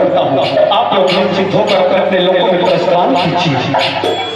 करता हूँ। आप लोग निश्चित होकर अपने लोगों में प्रस्थान कीजिए।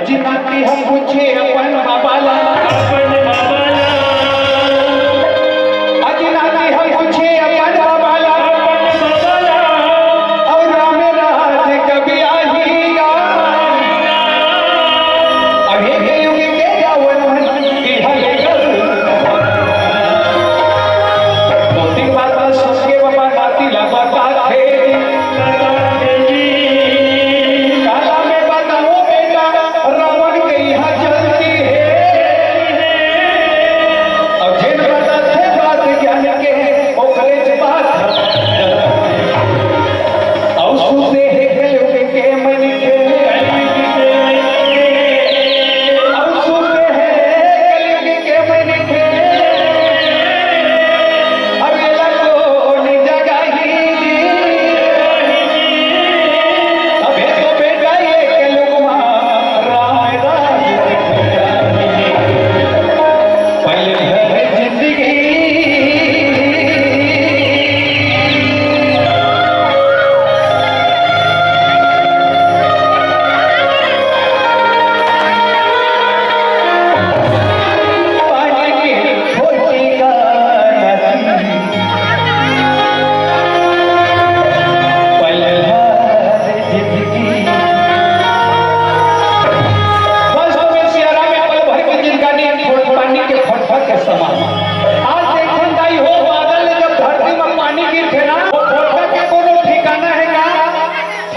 अजी नाती हम पूछे अपन बाबाला, अजी नाती हम पूछे अपन बाबाला, और राम राज कभी आएगा अभी के युग के जावन की हले कर दो तीन बात सुन के बाबा नाती लगाता थे काला में बताओ बेटा रावण के यहाँ चलती है अब जिन बता थे बात ज्ञान के ओकरे जबात और सुनते हैं कलयुग के मन के और सुनते हैं कलयुग के मन के अब ये लगो नि जगाही अब ये तो बेटा ये कलयुग राय राज पहले है जिंदगी पानी की खोटी का नदी पहले है जिंदगी बस में सियारा में पल भर की जिंदगानी पानी के फटफट के समान आज देखन दाई हो बादल ने जब धरती में पानी गिरते ना वो फटफट के कोनो ठिकाना है का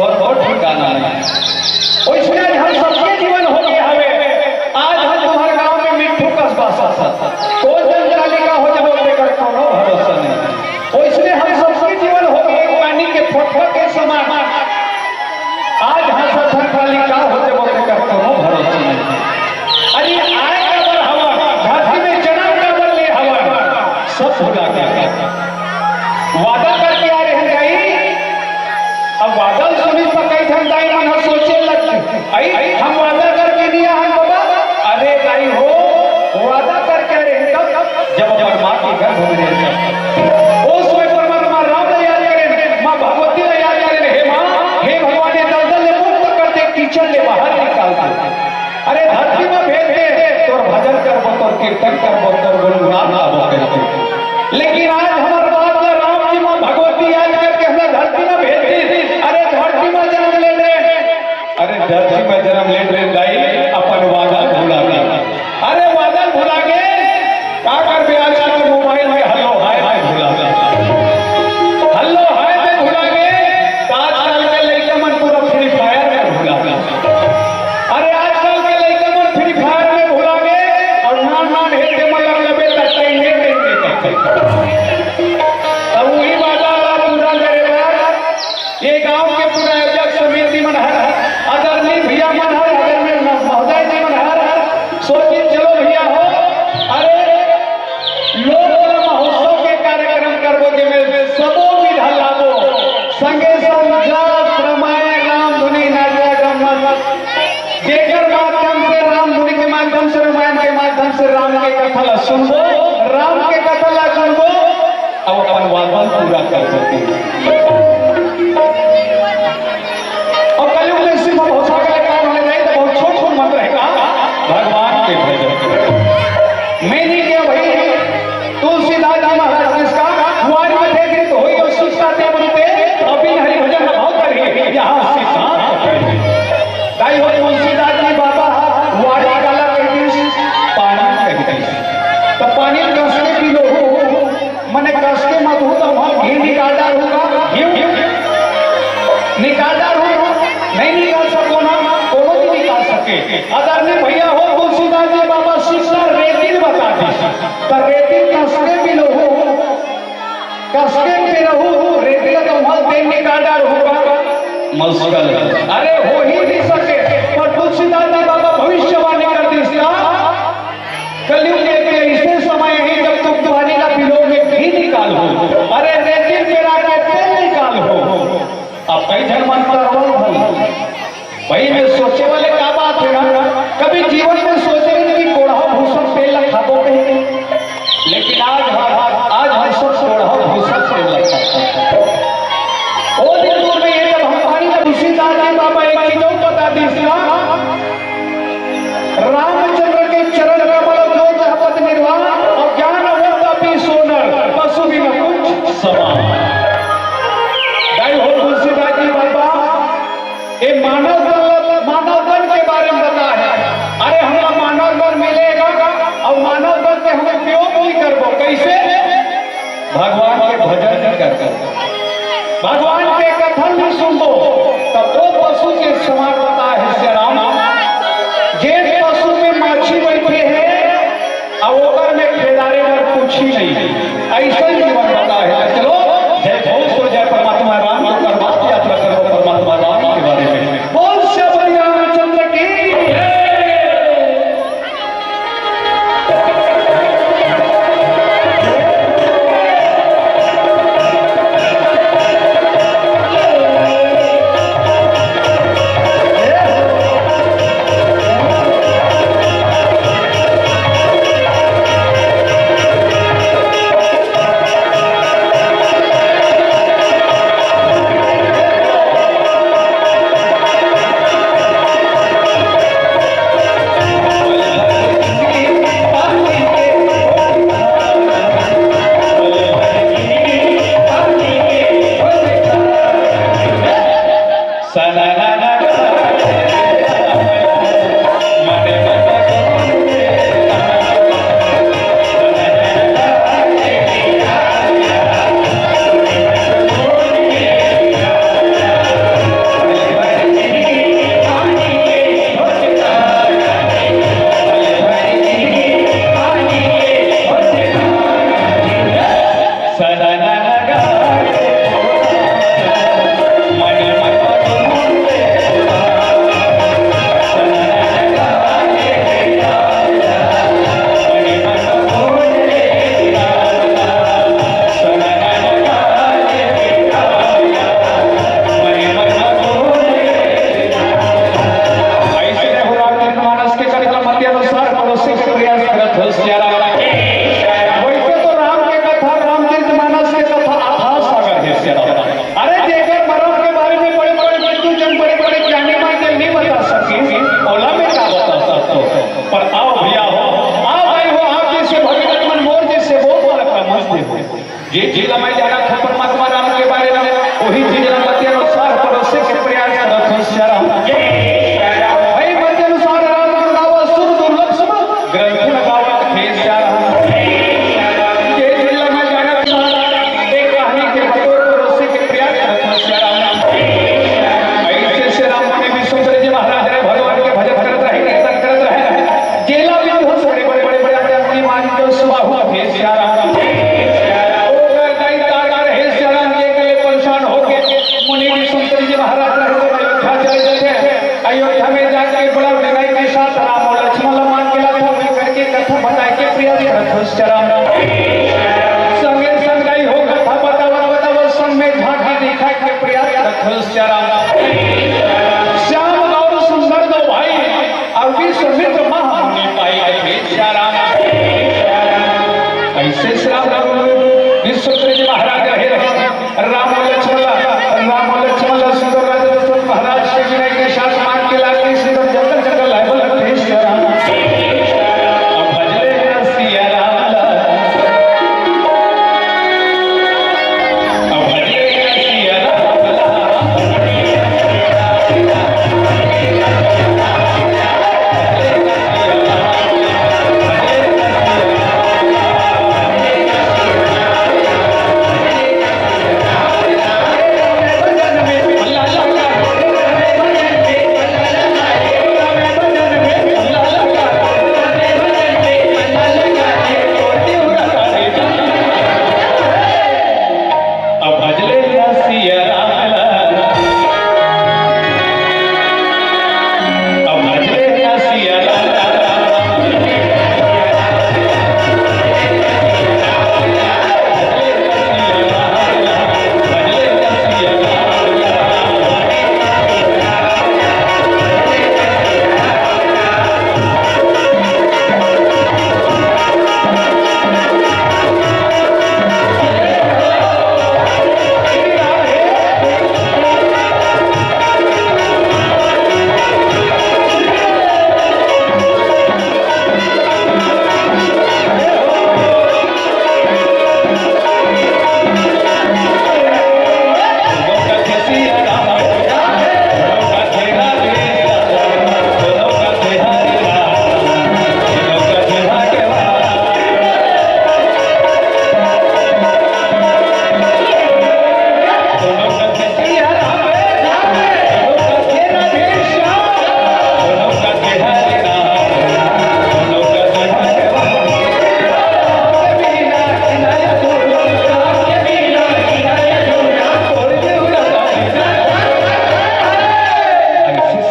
फटफट ठिकाना नहीं ओइसने आज हम सबके जीवन हो गया हवे आज हम तुम्हारे गांव में मिट्ठू कस्बा सा कोई जनजालिका हो जब बोलते कर कोनो भरोसा नहीं ओइसने हम सबके जीवन हो गए पानी के फटफट के समान आज हम सब जनजालिका हो जब बोलते कर कोनो भरोसा नहीं अरे आए कबर हवा धरती में जन्म कबर ले हवा सब भुला गया वादा करके आ रहे हैं गाई अब वादा सुनी तो कई ठंडाई मन हम सोचे लगते आई हम वादा करके दिया हम बाबा अरे गाई हो वादा करके आ रहे हैं कब जब अपन माँ के गर्भ में रहते उस समय परमात्मा राम ने याद करे माँ भगवती ने याद करे हे माँ हे भगवान ने दलदल ने मुक्त कर दे कीचड़ ले बाहर निकाल दे अरे धरती में भेज दे तोर भजन करबो तोर कीर्तन करबो तोर गुणगान गाबो करते लेकिन आज हमार बात है राम जी मां भगवती याद करके हमें धरती में भेज दी अरे धरती में जन्म ले ले अरे धरती में जन्म ले ले गाई अपन वादा भुला गए अरे वादा भुला गए का कर बे आजकल मोबाइल में हल्लो हाय हाय भुला गए हल्लो हाय में भुला गए आजकल के लड़के मन पूरा फ्री फायर में भुला गए अरे आजकल के लड़के मन फ्री फायर में भुला गए और नान हेटे मगर लबे तक नहीं अब वही वादा पूरा करेगा ये गांव के पूरा अध्यक्ष समिति मन है आदरणीय भैया मन है आदरणीय महोदय जी मन है सोचिए चलो भैया हो अरे लोक महोत्सव के कार्यक्रम करबो जेमे सबो विधा लाबो संगे संग जस रामायण राम धुनी नाचा गम्मत जेकर माध्यम से राम धुनी के माध्यम से रामायण के माध्यम से राम के कथा ला सुनबो राम के कथा ला सुनबो अब अपन वादा पूरा कर सकते हैं और कलयुग में सिर्फ बहुत सारे काम होने जाए तो बहुत छोट छोट मत रहेगा भगवान के भजन मैं नहीं क्या भाई तुलसीदास जी महाराज इसका कुआरी में देख तो हुई और शिक्षा दे बोलते अभी हरि भजन में बहुत करिए यहाँ शिक्षा दाई हो तुलसीदास जी बाबा कुआरी काला कहती पानी कहती तो पानी कस के पी लो मने कस के मत हो तो वहां घी निकालदार होगा घी निकालदार हो नहीं निकाल सको ना कोनो भी निकाल सके आदरणीय भैया हो तुलसीदास जी बाबा शिक्षा रेतिल बता दी तो रेतिल कस के पी लो कस के पी रहो रेतिल तो वहां तेल निकालदार होगा मुश्किल अरे हो ही नहीं सके पर तुलसीदास जी बाबा भविष्यवाणी कर दी इसका कलयुग के ऐसे समय है जब तुम पानी का पिलोगे घी निकाल हो अरे रेतिल मेरा के तेल निकाल हो अब कई जन मन पर भाई मैं सोचे वाले क्या बात है ना कभी जीवन में सोचे नहीं कि कोढ़ा भूषण तेल रखा दो लेकिन आज हम सब कोढ़ा भूषण तेल रखा वो दिन दूर में ये जब हम पानी का तुलसीदास जी बाबा एक चीजों बता दी कैसे? भगवान के भजन कर भगवान के कथन भी सुनो तब वो पशु के समान बता है श्री राम। जे पशु में माछी बैठे है और ओकर में खेदारे में कुछ ही नहीं, ऐसा ही जीवन बता है। चलो जय घोष हो जय परमात्मा राम को कर बात यात्रा करो परमात्मा राम के बारे में। बोल श्री रामचंद्र की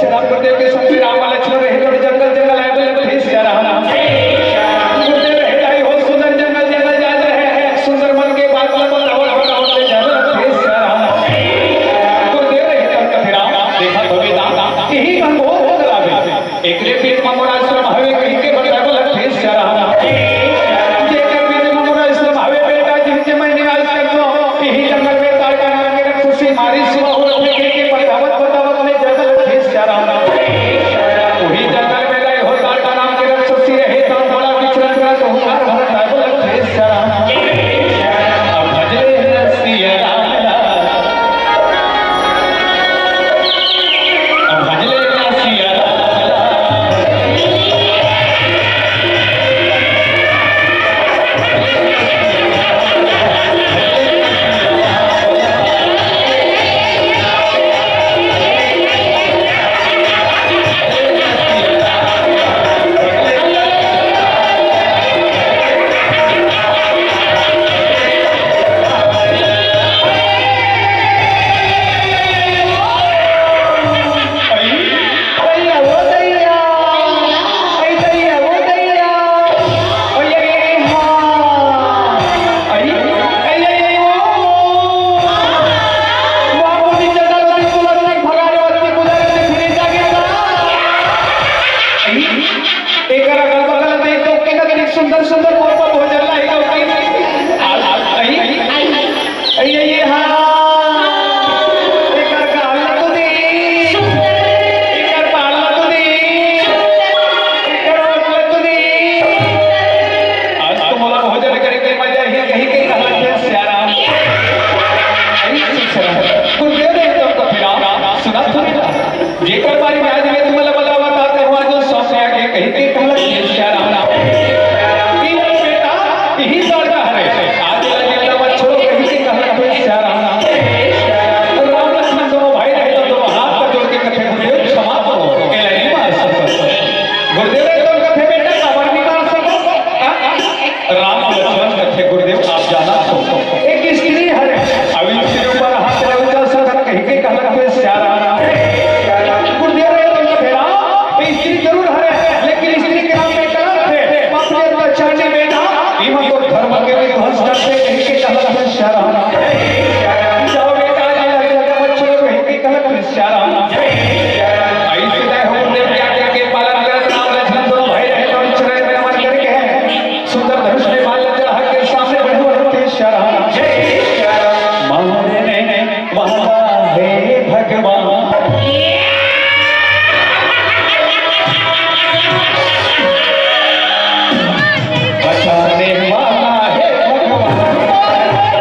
श्री राम गुरुदेव के संग राम लक्ष्मण रहे जोड़ जंगल जंगल आए बोले हे श्री राम गुरुदेव रहे जाई हो सुंदर जंगल जंगल जा रहे सुंदर मन के बात बतावत ले जा हे श्री राम गुरुदेव रहे जोड़ के राम देखा भवेदा यही मन हो करावे एकरे पेट में मोरा आश्रम हवे कहीं के बतावल हे श्री राम जेकर पेट में मोरा आश्रम हवे बेटा जिनके मैं निवास करतो यही जंगल में तार का नाम के खुशी मारी सुबह हो के बतावत बतावत ले जंगल हे श्री राम वही जंगल में गए हो तार का नाम के रक्षसी रहे तो बड़ा विचरण करा तो हुकार भरत बोल हे श्री राम अब भजले श्री राम अब भजले श्री राम सुंदर सुंदर भोजन लाएगा भोजन करके मजा ही कहीं कहीं सुना जेकर बारे में आज मैं तुम्हाला बतावत हूं जो सौंपे आगे कहीं के कहला यही दर्जा है आज लगे मत छोड़ो कहीं के कहला श्याम राम लक्ष्मण दोनों भाई रहे तो दोनों हाथ पर जोड़ के कथे गुरुदेव क्षमा करो कहला नहीं मार सकते गुरुदेव ने तो कथे बेटा खबर नहीं मार सकते राम लक्ष्मण कथे गुरुदेव आप जाना एक स्त्री है अभी स्त्री ऊपर हाथ रखा सर कहीं के कहला श्याम गुरुदेव ने तो कथा स्त्री जरूर है लेकिन स्त्री के नाम में कलंक है बाप ने तो चढ़ने बेटा इमा को धर्म के भी ध्वंस करते कहीं के कहला श्याम जाओ बेटा जगह मत छोड़ो कहीं के कहला श्याम ऐसे दे हो ने आज्ञा के पालन करत राम लक्ष्मण दोनों भाई रहे तो चरण में नमन करके है सुंदर धनुष में माल चढ़ा के सामने बढ़े बढ़ते श्याम मारने वाला है भगवान बचाने वाला है भगवान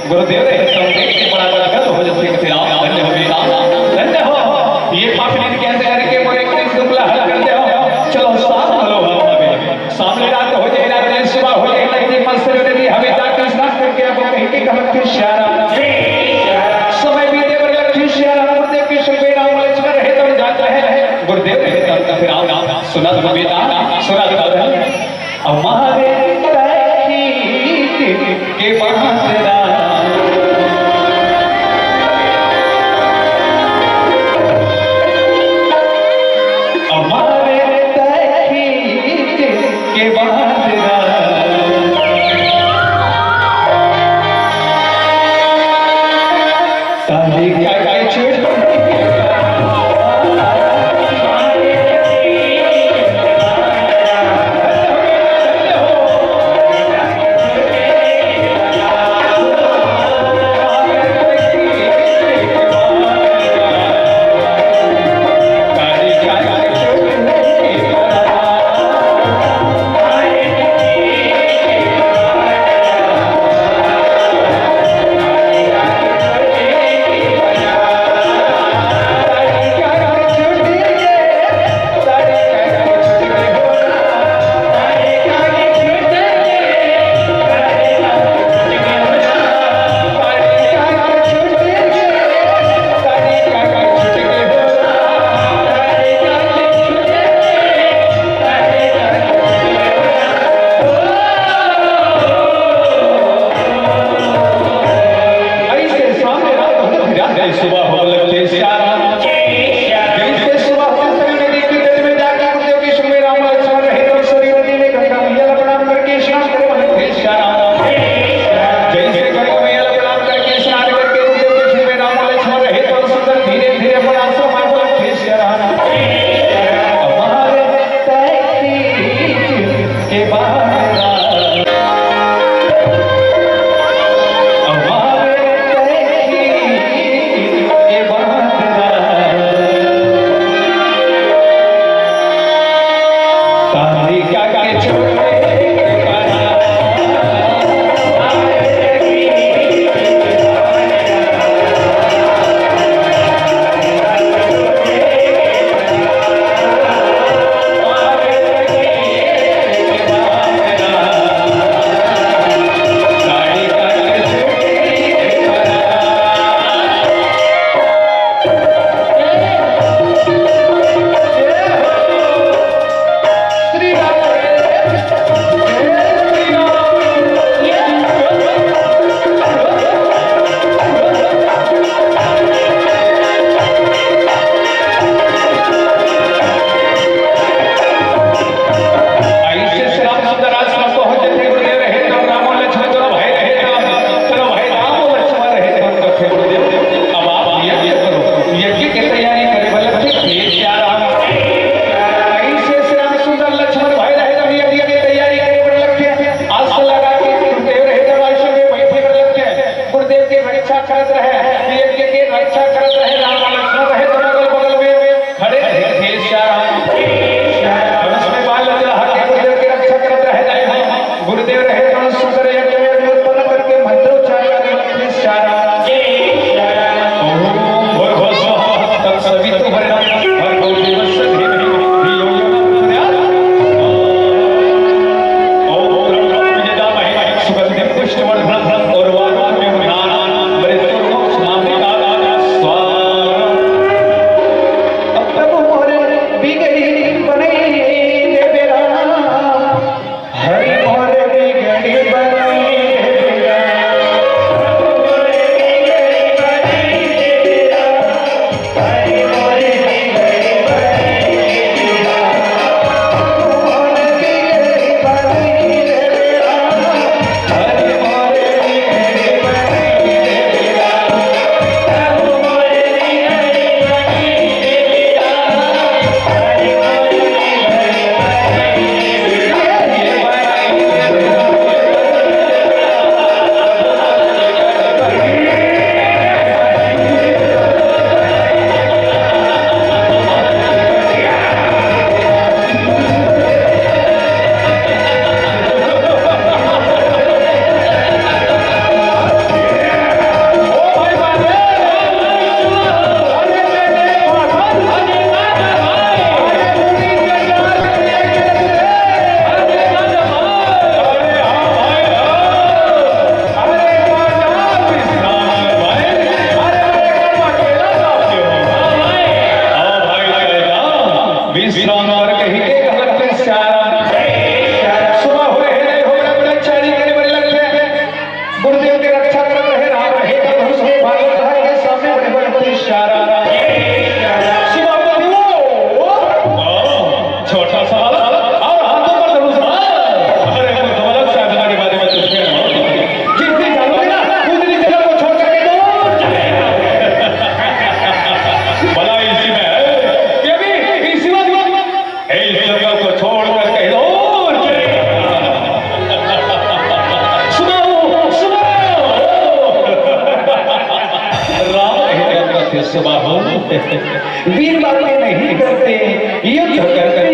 गुरुदेव गुरुदेव ने फिर आओ सुना तो बेटा सुना तो हमारे के बहादुरा हमारे के बहादुरा ताली क्या विश्राम कर कहीं के लगते श्यारा सुबह हो रहे नहीं हो रहे बड़े चारी के बड़े लगते गुरुदेव के रक्षा कर रहे राम रहे का धनुष में भागवत के सामने बड़े बड़े श्यारा सुबह वो छोटा सा और हाथों पर धनुष अरे कमलक साधना के बारे में तो जितनी जानोगे ना उतनी जगह को छोड़ करके दूर चले भला इसी में ये भी इसी बात इस जगह को छोड़ कर कहीं दूर चले सुनो राम कहते सुबह हो वीर बातें नहीं करते युद्ध करते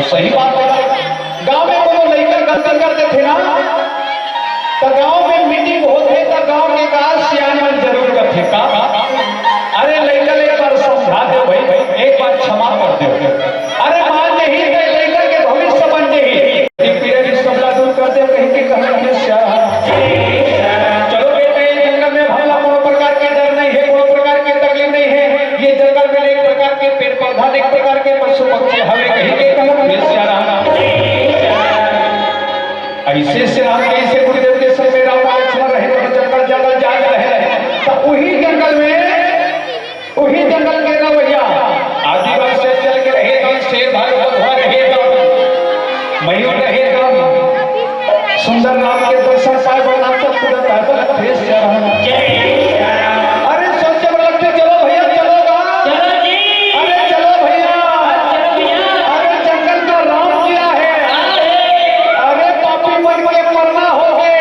सही बात है गांव में कोनो लड़का गलती करते थे ना तो गांव में मीटिंग होते तो गांव के काज सियान जरूर करते का अरे लड़का एक बार समझा दो भाई एक बार क्षमा कर दो अरे मान नहीं लड़का के भविष्य बन नहीं पीड़े की समझा दूर कर दे कहीं के कहना चलो बेटे जंगल में भला कोनो प्रकार के डर नहीं है कोनो प्रकार की तकलीफ नहीं है ये जंगल में एक प्रकार के पेड़ पौधा एक प्रकार के पशु पक्षी हवे कहीं के ऐसे से राम कैसे गुरुदेव के संग में राम लक्ष्मण रहे तो जंगल जा रहे तो वही जंगल के रवैया आदिवासी से चल के रहे तो शेर भाई रहे तो मयूर रहे तो सुंदर राम के दर्शन पाए बना सब तुरंत अरे सोचे लगते चलो भैया चलोगा चलो जी अरे चलो भैया अरे जंगल का राम किया है अरे पापी मन में मरना हो गए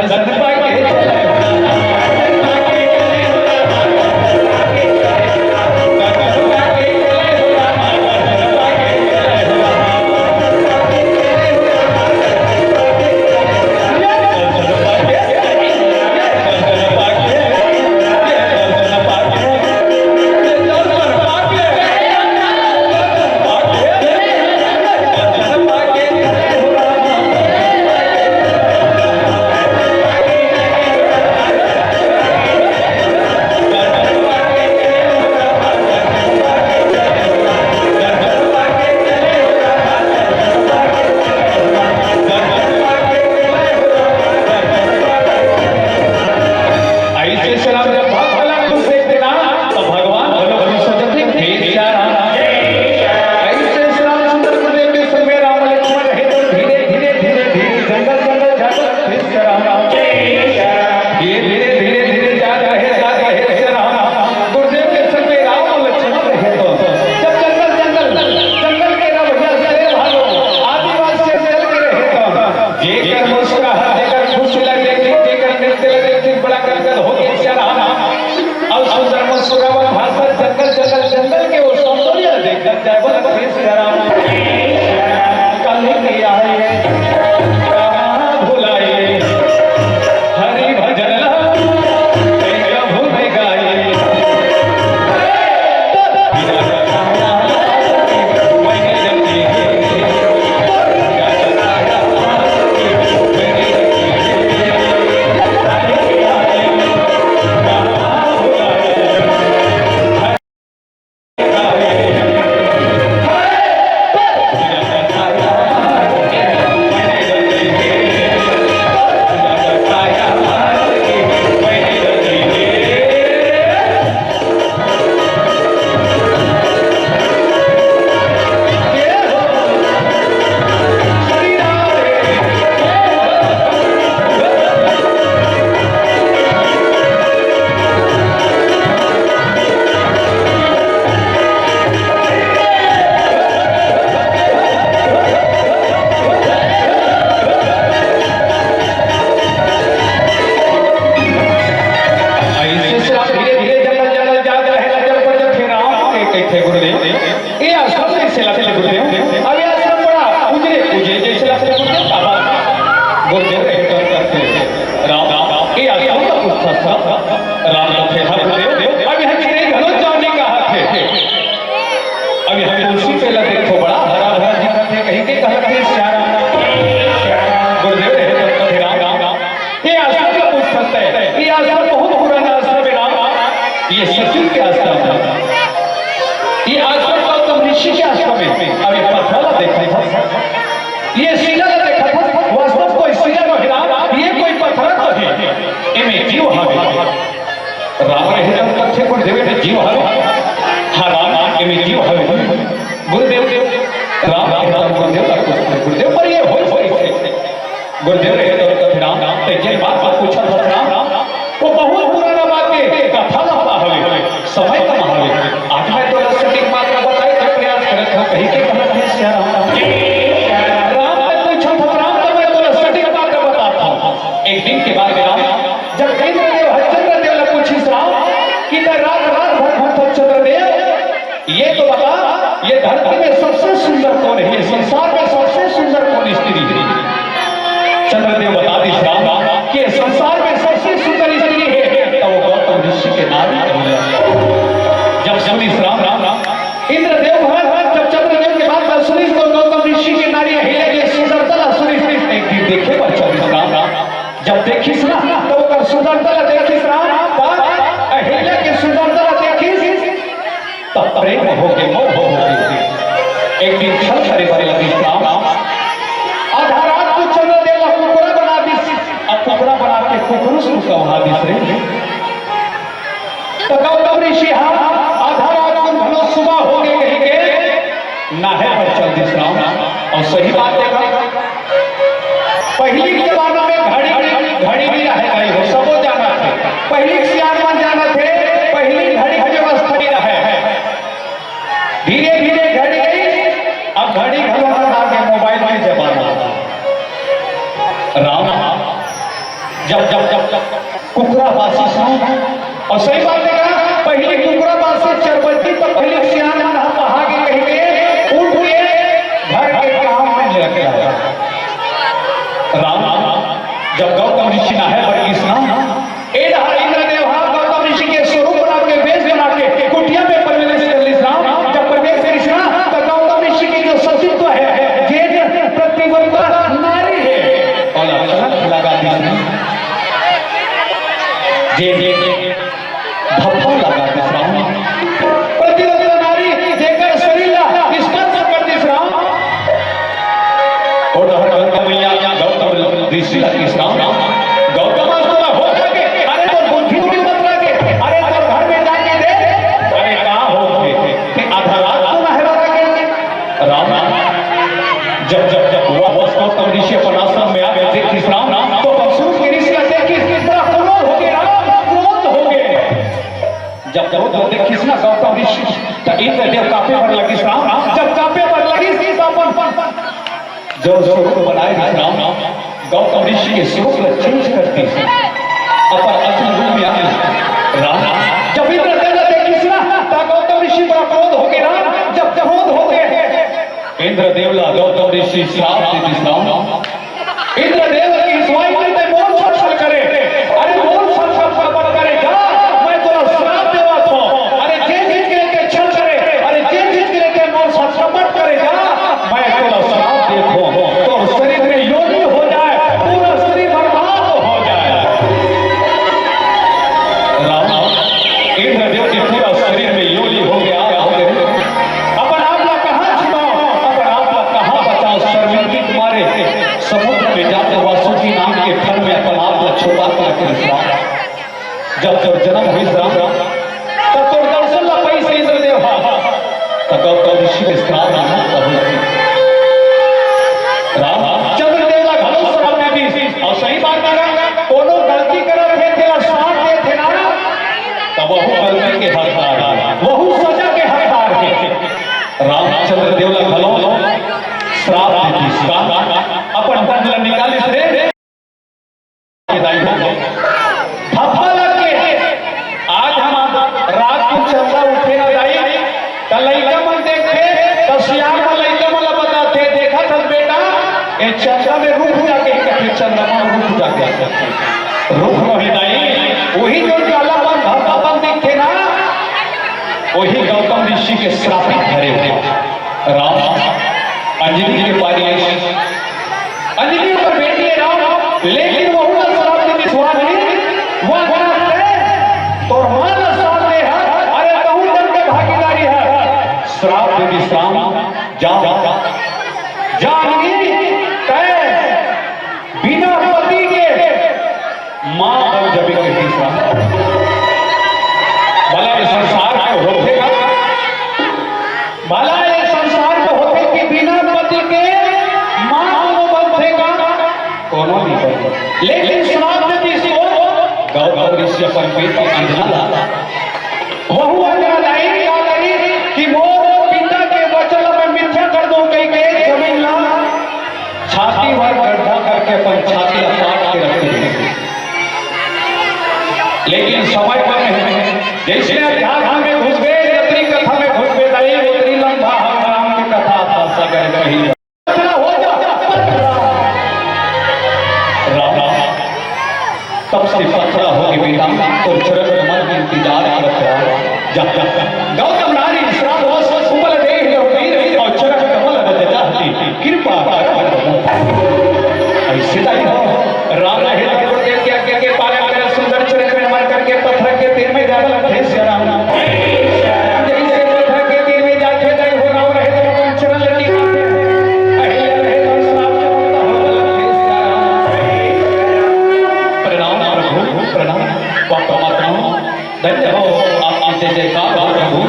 दर्शन पाके चले गुरुदेव रहे तो कथराम ते बात पूछा कथराम वो बहुत पुराना बात के कथा लंबा हवे समय कम हवे आज मैं तो सटीक बात का बताए तो प्रयास करत हूं कहीं के कहत है श्री राम राम ने पूछा कथराम तो मैं तो सटीक बात का बताता हूं एक दिन के बाद राम जब इंद्रदेव हरिश्चंद्र देव ने पूछी राम कि रात रात भर हरिश्चंद्र ये तो बता ये धरती में सबसे सुंदर कौन है ये संसार में सबसे सुंदर कौन स्त्री है चंद्रदेव बता दी राम कि संसार में सबसे सुंदर स्त्री है तो वो गौतम ऋषि के नारी जब सुनी राम इंद्रदेव जब चंद्रदेव के बाद सुनी तो गौतम ऋषि की नारी है सुंदरता सुनी एक दिन देखे बच्चा राम जब देखिस ना तो ओकर सुंदरता देखिस राम अहिल्या के सुंदरता देखिस तब प्रेम हो के मोह हो गई एक दिन छल करे बारे लगी राम आधा रात को चंद्रदेव कुकरा बना दी कुकरा बना के कुकरुस को कहा दिस रे तो गौतम ऋषि आधा रात को भलो सुबह हो गए कहीं के नाहे पर चल दिस राम और सही बात देखा पहली के जमाना में घड़ी भी रहे हो सबो जाना थे पहली सियारमन जाना थे पहली घड़ी की व्यवस्था भी रहे धीरे धीरे घड़ी गई अब घड़ी आगे मोबाइल में जमाना राम जब जब जब जब कुकरा बासी और सही बात है का पहले कुकरा बासी चरबती तो पहले सियान मन हम आगे कह के उठ के घर के काम में लग गया। राम जब गौतम ऋषि ना है बड़ी स्नान इंद्रदेव गौतम ऋषि के स्वरूप बना के वेश बना के कुटिया में प्रवेश कर ली। राम जब प्रवेश करी तो गौतम ऋषि की जो सतीत्व है जे प्रतिबंधा नारी है और अचानक लगा दी जे धब्बा लगा दी। राम प्रतिबंधा नारी जेकर शरीर स्पर्श कर दी। राम और गौतम मैया गौतम ऋषि की राम गौतम हो सके अरे तो बुद्धि भी मत लगे अरे तो घर में जाके दे अरे कहाँ हो कि आधा रात को ना है लगा के। राम जब जब जब हुआ गौतम ऋषि अपन आश्रम में आ गए देखी राम तो अफसोस के ऋषि का देखी बड़ा क्रोध हो गया। राम क्रोध हो गए जब क्रोध देखी ना गौतम ऋषि तो इंद्रदेव कांपे पर लगी। राम जब कांपे पर लगी तो अपन जो स्वरूप बनाए राम गौतम ऋषि के स्वरूप चेंज करती है अपन असली रूप में आए। राम जब इंद्रदेव देखी ना गौतम ऋषि बड़ा क्रोध हो गया। राम जब क्रोध हो गए इंद्रदेव गौतम ऋषि श्राप दे दी। राम इंद्रदेव की स्वाई करते बोल छल करे अरे बोल छल करे जा मैं तेरा श्राप देवा तो अरे जे जीत के छल करे अरे जे जीत के मोर छल करे जा मैं तेरा श्राप देखो तो शरीर में योनि हो जाए पूरा शरीर बर्बाद हो जाए। राम इंद्रदेव के पूरा शरीर में योनि हो गया अपन आप लोग कहाँ छिपाओ अपन आप लोग कहाँ बचाओ शर्मिंदगी तुम्हारे समुद्र में जाते वासुकी नाम के फल में अपन आप लोग छुपा कर रखे। जब जब जन्म हुई राम तब तो दर्शन ला पैसे इंद्रदेव तब गौतम ऋषि के श्राप राम चंद्रदेव ला घलो श्राप दे दी और सही बात है कोनो गलती करत थे तेरा श्राप दे थे ना तब वह गलती के हकदार वह सजा के हकदार है। रामचंद्र देव ला घलो श्राप दे दी अपन दंड निकाली से धप्पा लग के आज हम रात को चंदा उठे ना जाई त लइका मन देखे त सियार में लइका मन बताते देखा था बेटा ए चंदा में रुक जाके कहीं चंद्रमा रुक जाके रुक रही नहीं वही जो कालापन धब्बापन दिखे ना वही गौतम ऋषि के श्रापित भरे हुए। राम अंजलि के पारी अंजलि पर बेटी है राम लेकिन वो ना श्राप देती स्वामी वह तो मान श्राप दे है अरे कहूं जन के भागीदारी है श्राप देती श्राम जा जानगी तय बिना पति के मां बन जबे कहती श्राप भला इस संसार में होतेगा भला ये संसार में होते कि बिना पति के मां को बंधेगा कोनो नहीं बंधेगा लेकिन श्राप देती इसको गौतम ऋषि अपन बेटी अंजना वह अंजना लाई कि मोर पिता के वचन में मिथ्या कर दो कहीं के जमीन ला छाती भर गड्ढा करके अपन छाती काट के रख दी। लेकिन समय पर नहीं जैसे अध्यात्म में घुस गए यत्री कथा में घुस गए दाई उतरी लंबा राम की कथा था सगर कही हो जा तब से पत्थरा होगी बेटा तो चरण कमल की इंतजार करता गौतम नारी श्राप उमल देख लो वीर और चरण कमल बद जाती कृपा ऐसे नहीं हो राम रहे को देख के पालन कर सुंदर चरण में मार करके पत्थर के तीर में जावल थे राम जैसे पत्थर के तीर में जाके नहीं हो राम रहे तो अपन चरण लटी अहिल्या रहे तो श्राप चमकता हो प्रणाम प्रभु प्रणाम परमात्मा धन्य हो आपकी जय जयकार हो प्रभु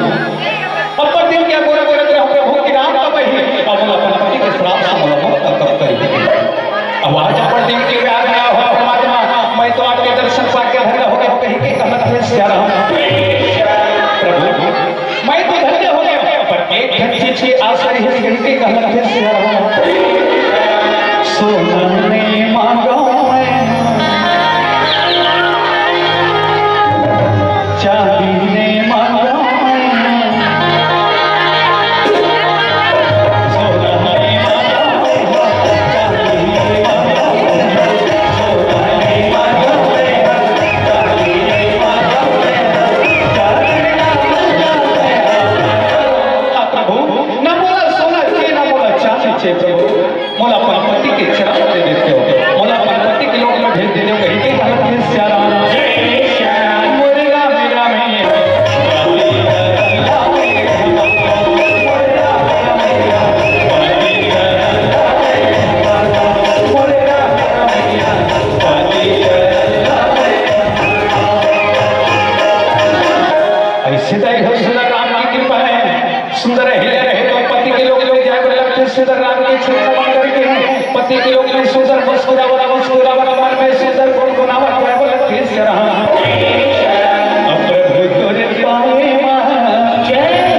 अपन दिन क्या बोला बोला प्रभु की राम का वही अब अपन पति के श्राप से मुक्त करी अब आज अपन दिन के आ गया हो परमात्मा मैं तो आपके दर्शन पाके धन्य हो गया कहीं के कहत है सियारा प्रभु मैं तो धन्य हो गया पर एक घंटे से आशा है कहीं के कहत है सियारा सोने मांगो प्रकृति के योग में सुंदर मुस्कुरावत मुस्कुरावत मन में सुंदर गुनगुनावत बोलत फिर से रहा अब प्रभु तोरे पाए मां जय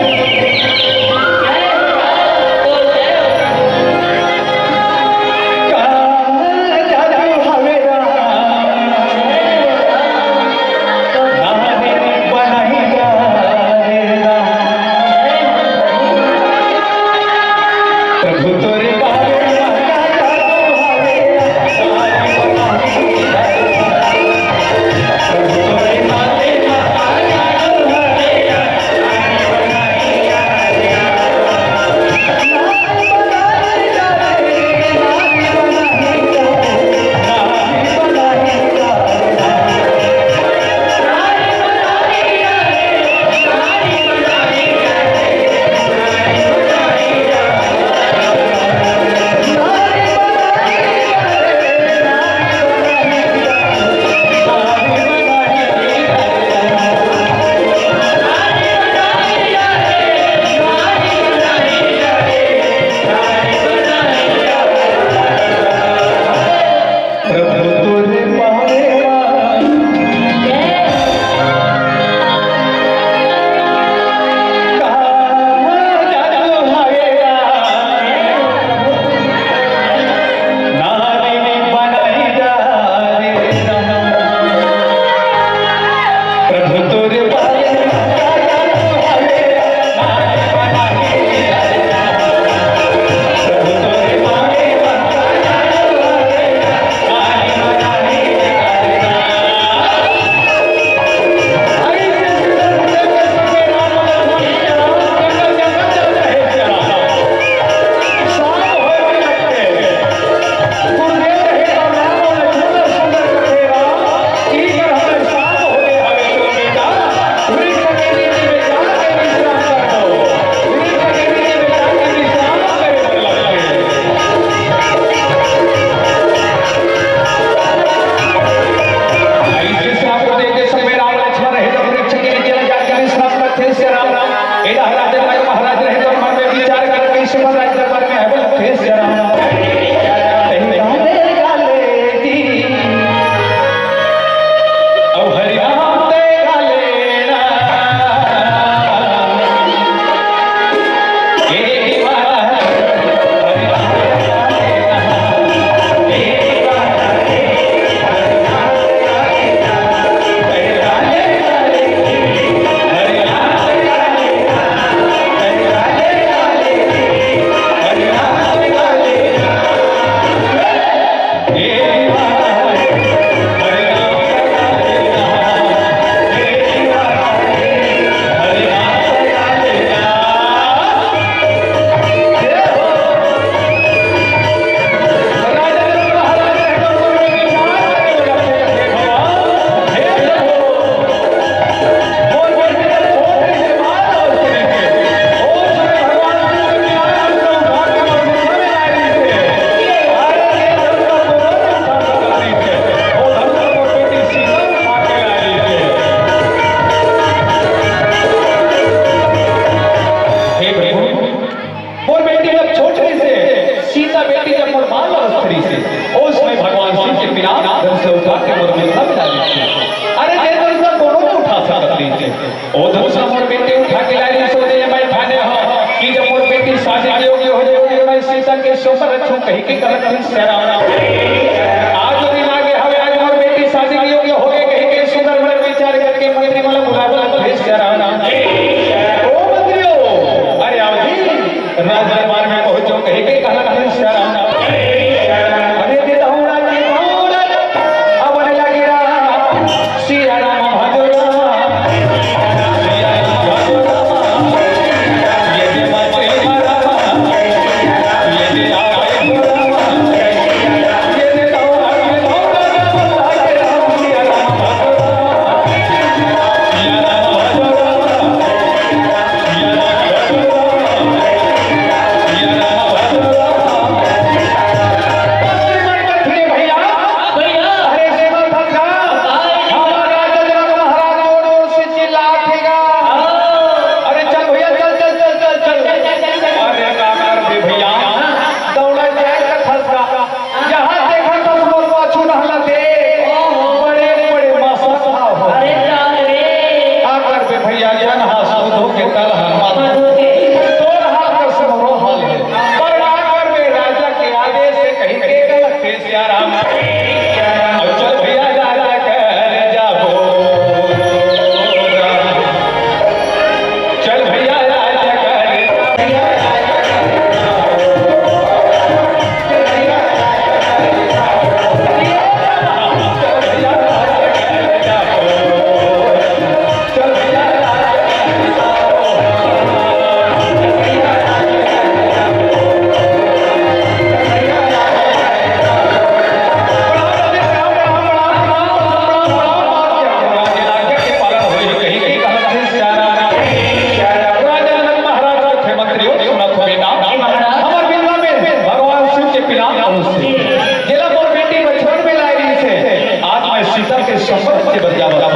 के संपर्क से बजावा था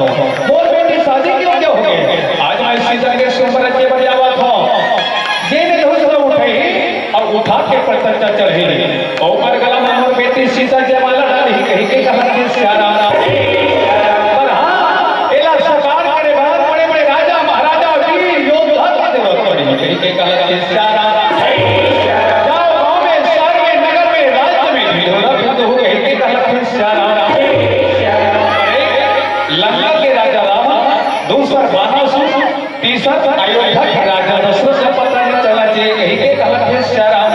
मोर बेटी शादी क्यों क्या हो गए आज मैं सीता के संपर्क से बजावा था जे ने हौसला उठाई और उठा के प्रत्यक्ष चढ़े और ऊपर गला में मोर बेटी सीता के माला डाली कही के कहा के सियारा पर हां एला सरकार करे बाद बड़े बड़े राजा महाराजा वीर योद्धा की जरूरत पड़ी कही के कहा के सियारा जाओ गांव में शहर में नगर में राज्य में ढिढोरा फिर हो गई के कहा के सियारा लंका के राजा राम दूसरा बानासुर तीसरा अयोध्या के राजा दशरथ से पता नहीं चला चाहिए कहीं के कहा के श्याराम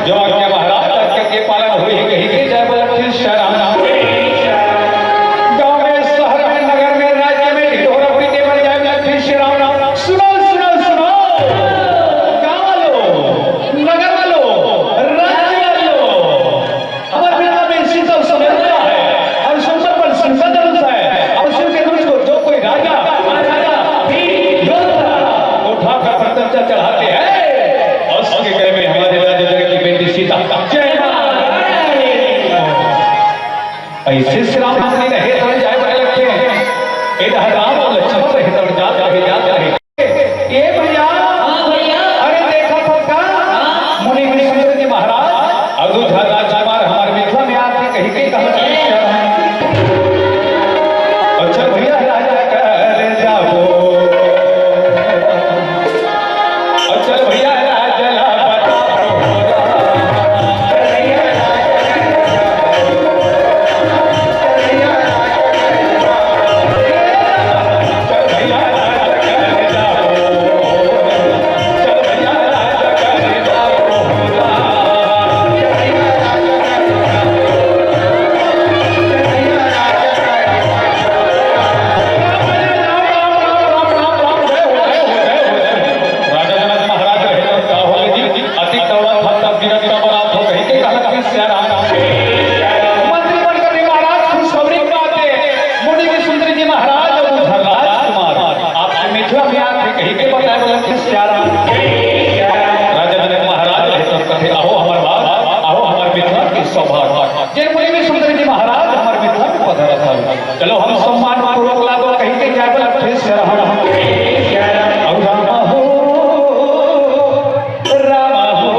जो आज्ञा महाराज के पालन हुई कहीं के जय बोल श्याराम गांव में शहर में नगर में राज्य में ढिढोरा हुई के बन जाए फिर श्याराम सुनो सुनो सुनो गांव वालों नगर वालों राज्य वालों हमारे बिना में शीतल समझता है और संसद पर संसद है और शिव के दूत को जो कोई राजा चढ़ाते हैं और उसके गले में हमारे राजा जनक की बेटी सीता जय मां ऐसे श्री राम जी रहे तो जाए बड़े लगते हैं इधर राम और लक्ष्मण रहे तो जात रहे ये भैया अरे देखा पक्का मुनि विष्णु जी महाराज अयोध्या राजकुमार हमारे मिथिला में आते कहीं कहीं कहा अच्छा भैया राजा कर जाओ चल भैया राजला बताओ चलो हम सम्मान पूर्वक लागो कहीं के जाए बोला फिर से रहा रामा हो रामा हो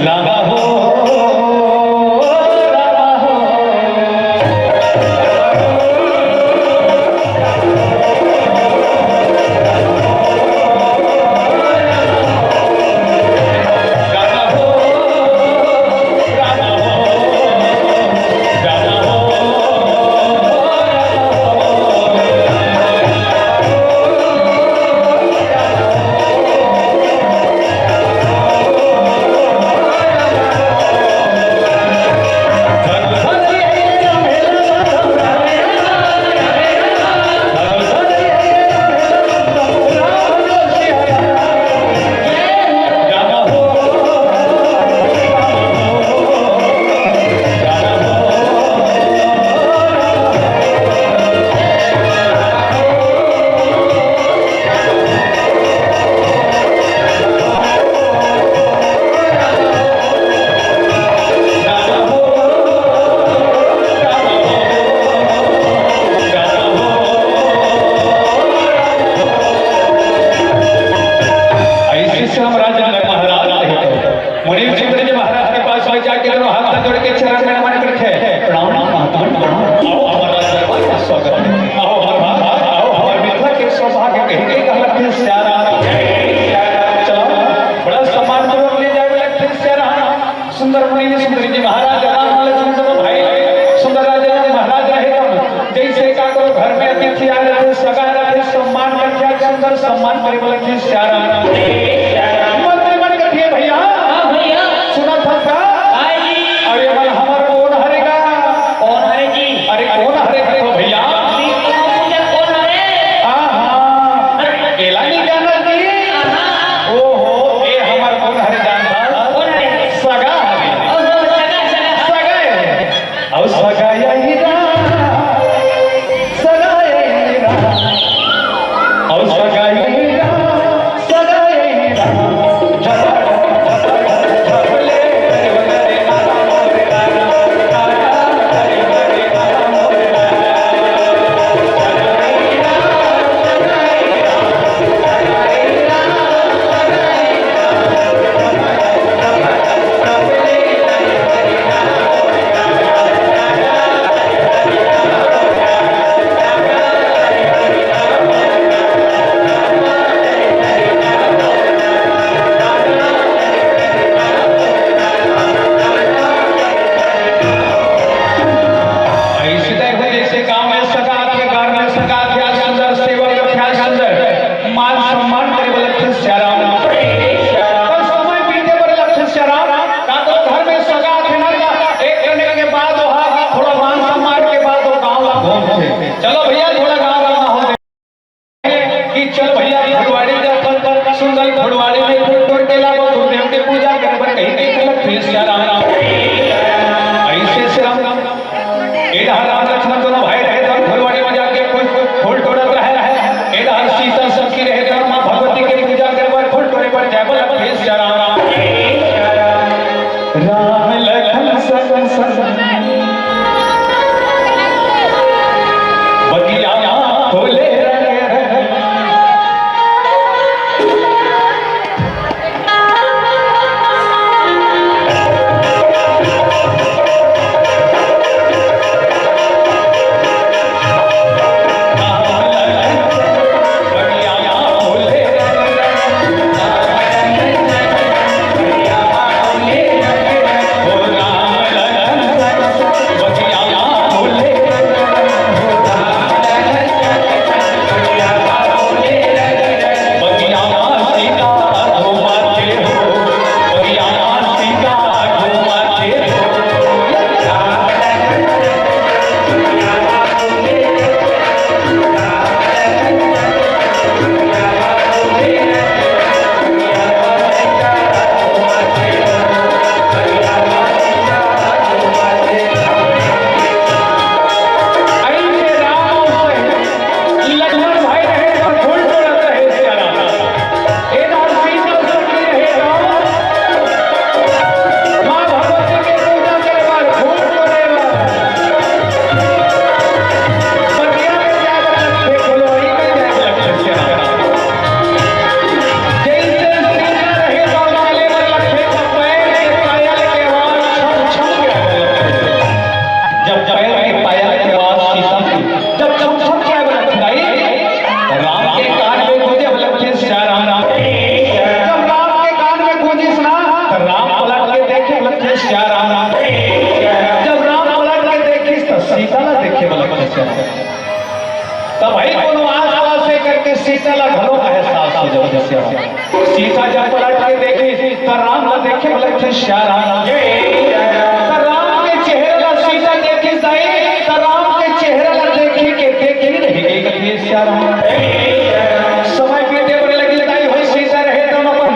रामा हो रामा हो के पाया के बाद सीता जब चौसठ क्या लखनाई राम के कान में गूंजे लखन श्या राम राम। जब राम के कान में गूंजी सुना तो राम पलट के देखे लखन श्या राम राम। जब राम पलट के देखी तो सीता ना देखे लखन श्या राम। तब भाई कोनो आस-पास से करके सीता ला घरों का एहसास हो जब सीता जब पलट के देखी तो राम ला देखे लखन श्या राम। तो राम के चेहरे ला सीता देखी दाई तो राम के चेहरे ला देखी के देखी रह गई कथी श्या राम। समय बीते बड़े लगी दाई हो सीता रहे तुम अपन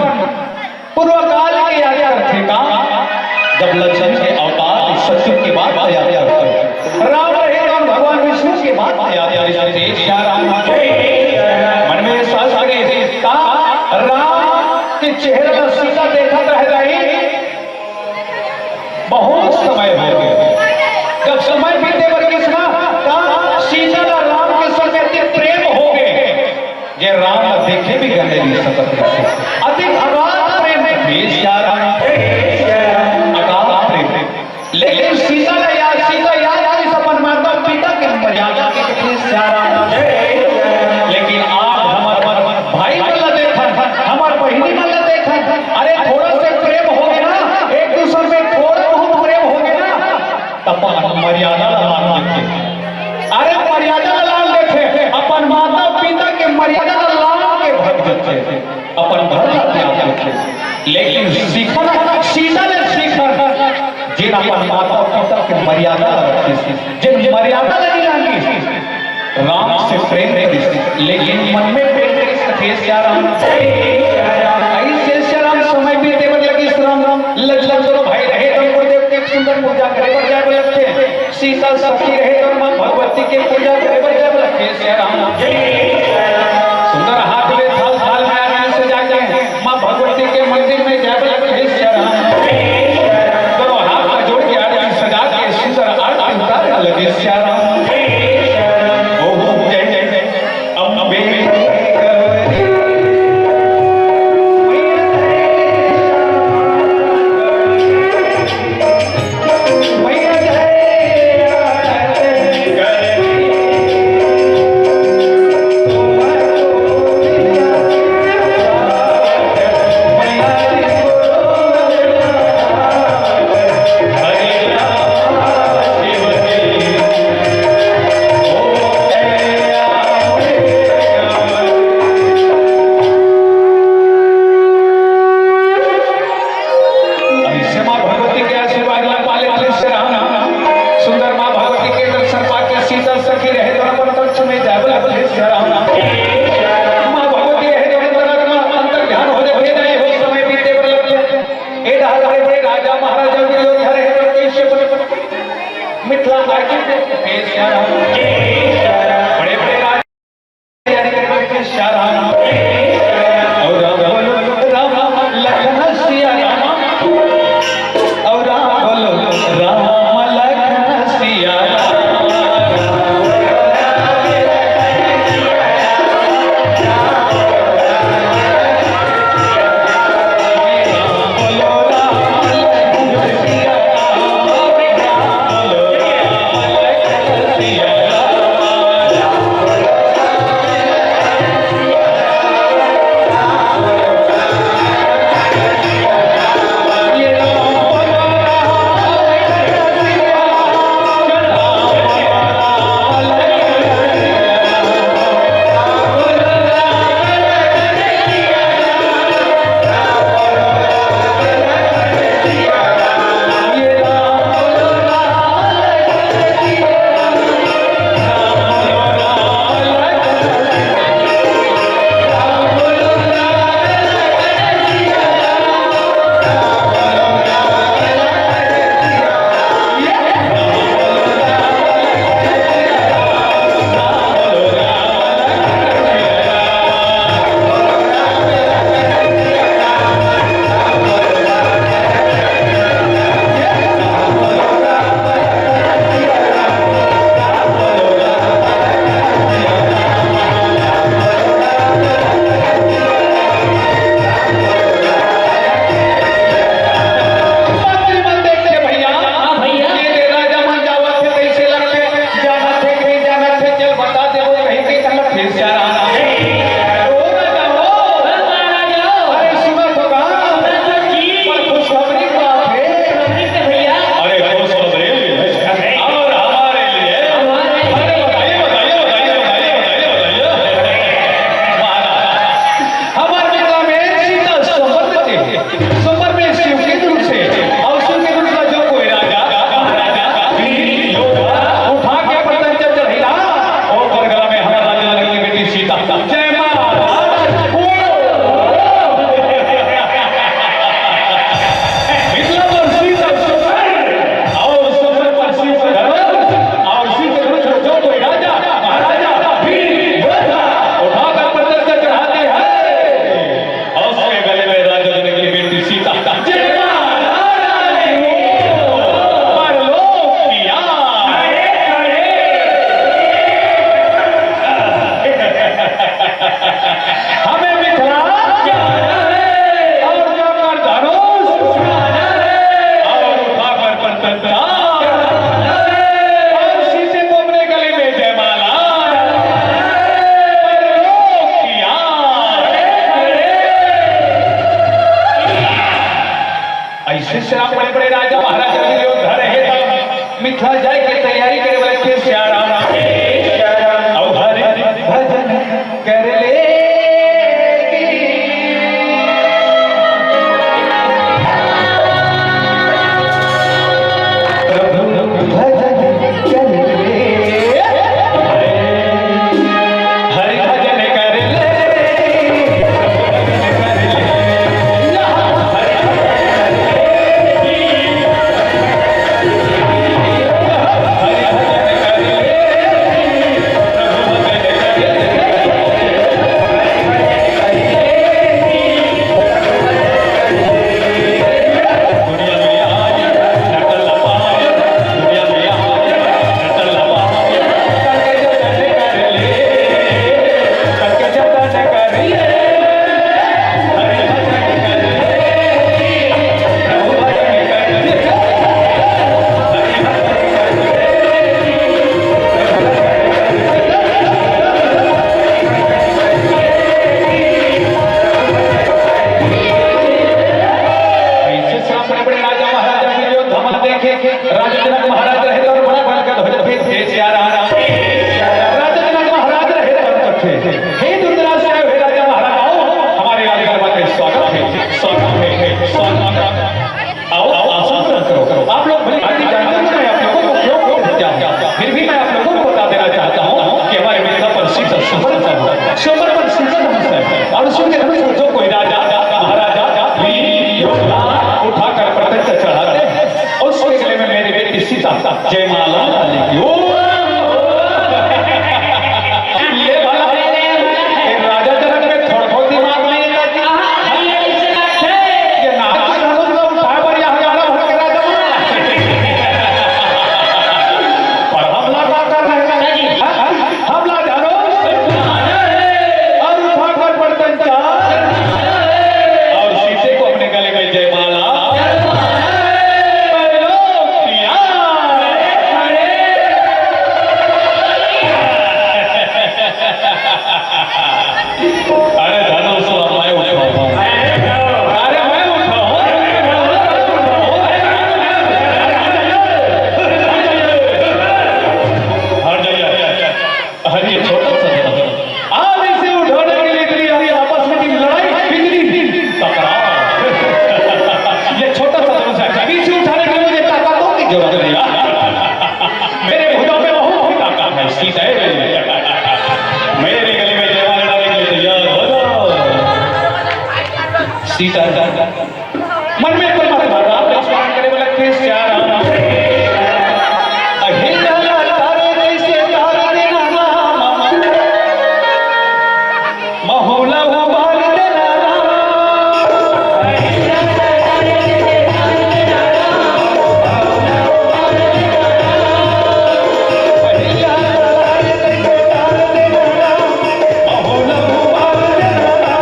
पूर्व काल के याद करते का जब लक्ष्मण के अवतार सत्युग की बात याद करते राम रहे तो भगवान विष्णु की बात याद करते श्या राम। मन में सास आ गई का राम के चेहरे ला सीता देखा रह गई। बहुत समय हो गया जब समय बीते वर्गीस ना का सीता ला राम के संग अधिक प्रेम हो गए ये राम ला देखे भी गए नहीं सकते अधिक अगाध प्रेम श्या राम अगाध प्रेम। लेकिन सीता याद आई अपन माता पिता के मर्यादा के कितने श्या राम। लेकिन आज हमार भाई वाला देखा हमार बहिनी वाला देखा अरे थोड़ा से प्रेम हो गया ना एक दूसरे में थोड़ा बहुत प्रेम हो गया ना तब मर्यादा लाल देखे। अरे मर्यादा लाल देखे अपन माता पिता के मर्यादा लाल के भक्त देखे अपन घर त्याग देखे। लेकिन सीखना सीता ने सीखा जिन अपन माता पिता के मर्यादा रखी जिन मर्यादा नहीं लागी राम से प्रेम करी लेकिन मन में प्रेम करी सके श्या राम। ऐसे श्या राम समय बीते पर लगी राम राम लक्ष्मण दोनों भाई रहे तो गुरुदेव की सुंदर पूजा करे पर जाए लगते सीता सखी रहे तो मां भगवती के पूजा करे पर जाए लगते श्या राम। सुंदर हाथ में थाल थाल में आराम से जाके मां भगवती के मंदिर में जाए लगते श्या राम। दोनों हाथ जोड़ के आरती सजा के सुंदर आरती उतारने लगे श्या राम। लिखे श्यारा और हरि भजन कर ले जयमाला राजा जनक में थोड़ा बहुत दिमाग नहीं हमला जानो और उठाकर बर्तन और शीशे को अपने गले में जयमाला सीता मन में कोई मत मारो आप स्मरण करे वाला के श्यारा अहिंदा तारे कैसे तारा देना महोला हो बाल देना अहिंदा तारे कैसे तारा देना अहिंदा तारे कैसे तारा देना महोला हो बाल देना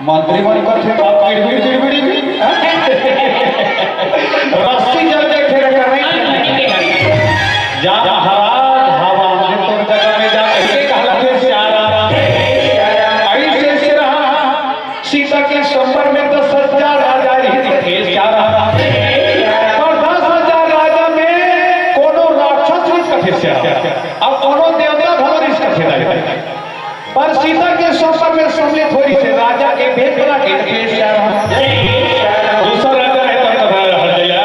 मंत्री मन को थे आप चिड़बिड़ी रस्सी जल के ठेर कर नहीं जा हराज हवा में तो जगह में जा के कहला थे श्यारा ऐसे से रहा सीता के संबर में 10,000 राजा ही थे श्यारा और 10,000 राजा में कोनो राक्षस इसका थे श्यारा अब कोनो देवता भलो इसका थे पर सीता के संपर में सम्मिलित हो रही से राजा के बेटला के दूसरा राजा है तब हर जया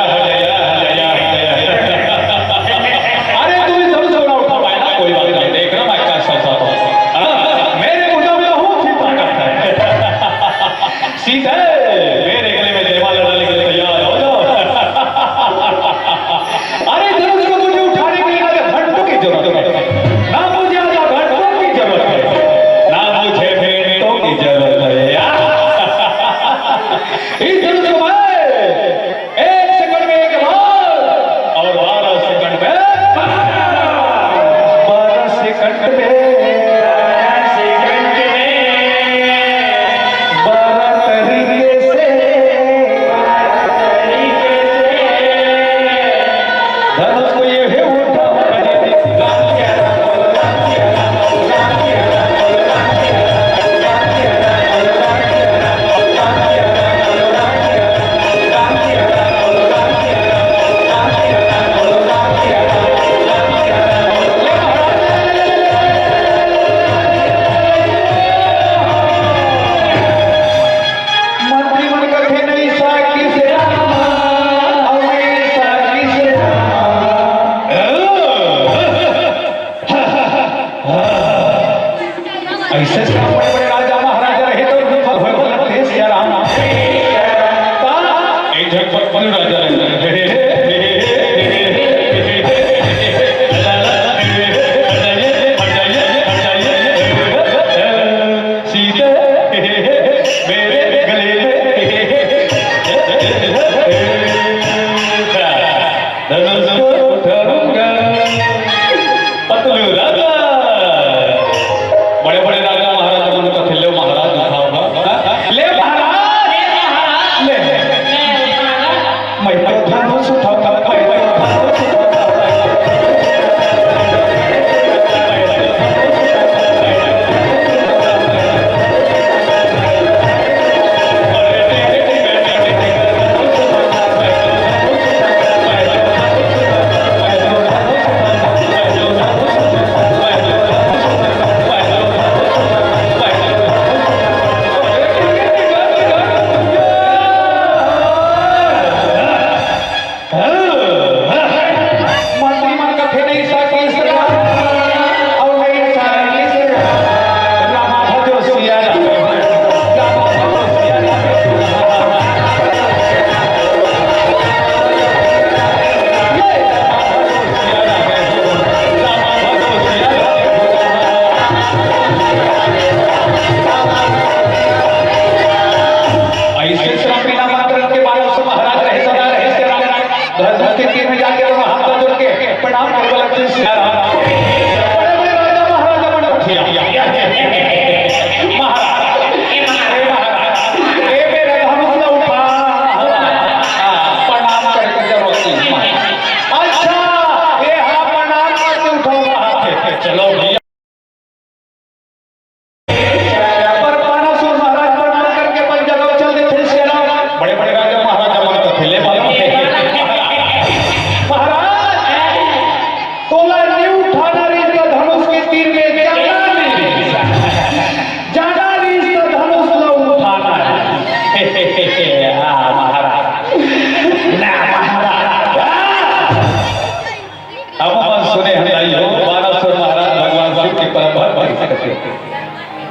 धनुष को ये है उठा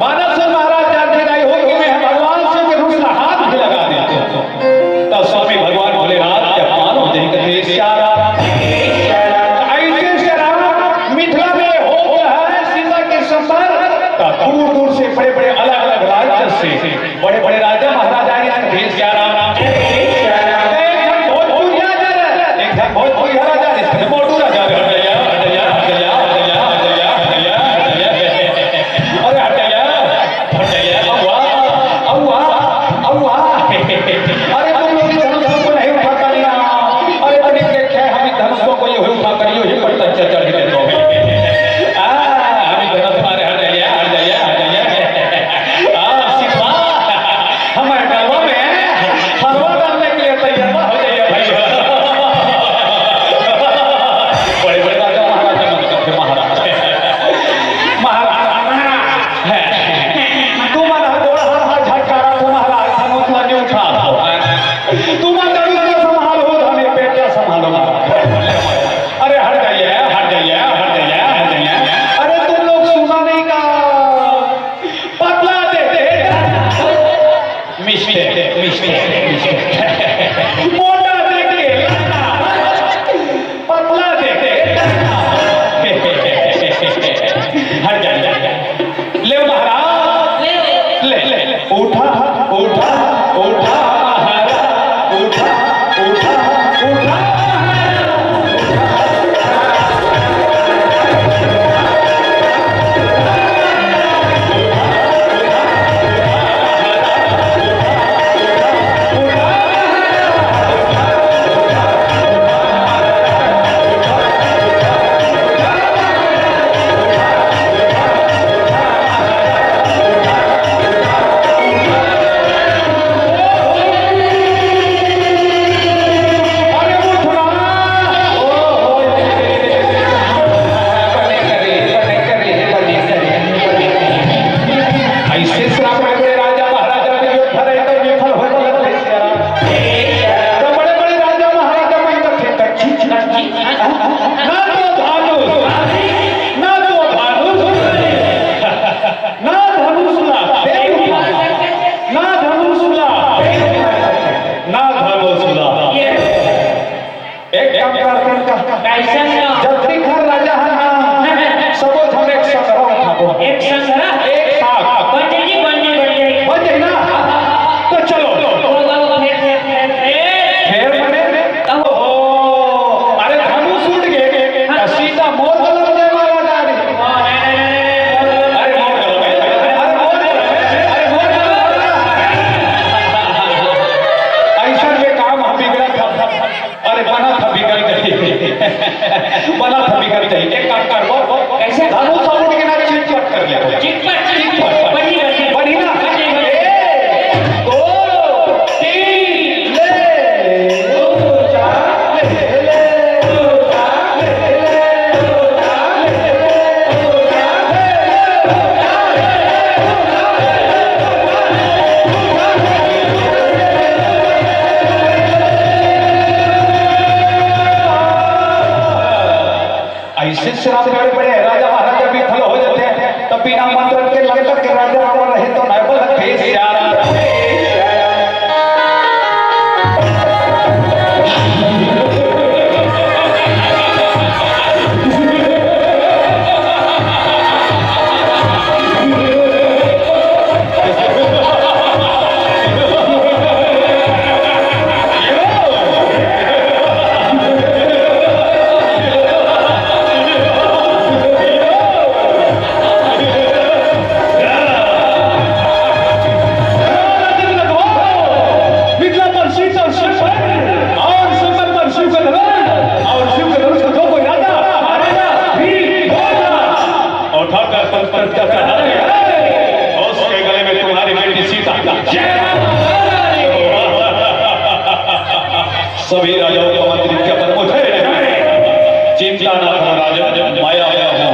मानव महाराज जानते नहीं हो कि मैं भगवान शिव के रूप में हाथ भी लगा देते तब स्वामी भगवान भोलेनाथ के मानो देखते श्यारा ऐसे श्यारा मिथिला में हो गया है सीता के संसार दूर दूर से बड़े बड़े अलग अलग राज्य से बड़े बड़े राजा महाराजा ने श्यारा भोजपुरी राजा मोटू राजा अरे जब तीखा राजा है सबो हम एक संग्रह उठाबो एक संग्रह एक साथ बन जाई ना तो चलो फेर मने अरे धनुष उठ गए सीता मोर गलम जाए वाला गाड़ी ऐसा ये काम हम बिगड़ा था अरे बना था बिगड़ गई बना था बिगड़ गई एक काम कर कैसे धनुष उठ के ना चिटपट कर ले चिटपट बनी ना ऐसे श्राप बड़े बड़े राजा महाराजा विफल हो जाते हैं तब बिना मंत्र के लगता कि राजा अमर रहे तो नैबल भेष यारा सभी राजाओं का मंत्री के पर मुझे चिंता ना करो राजा माया आया हूं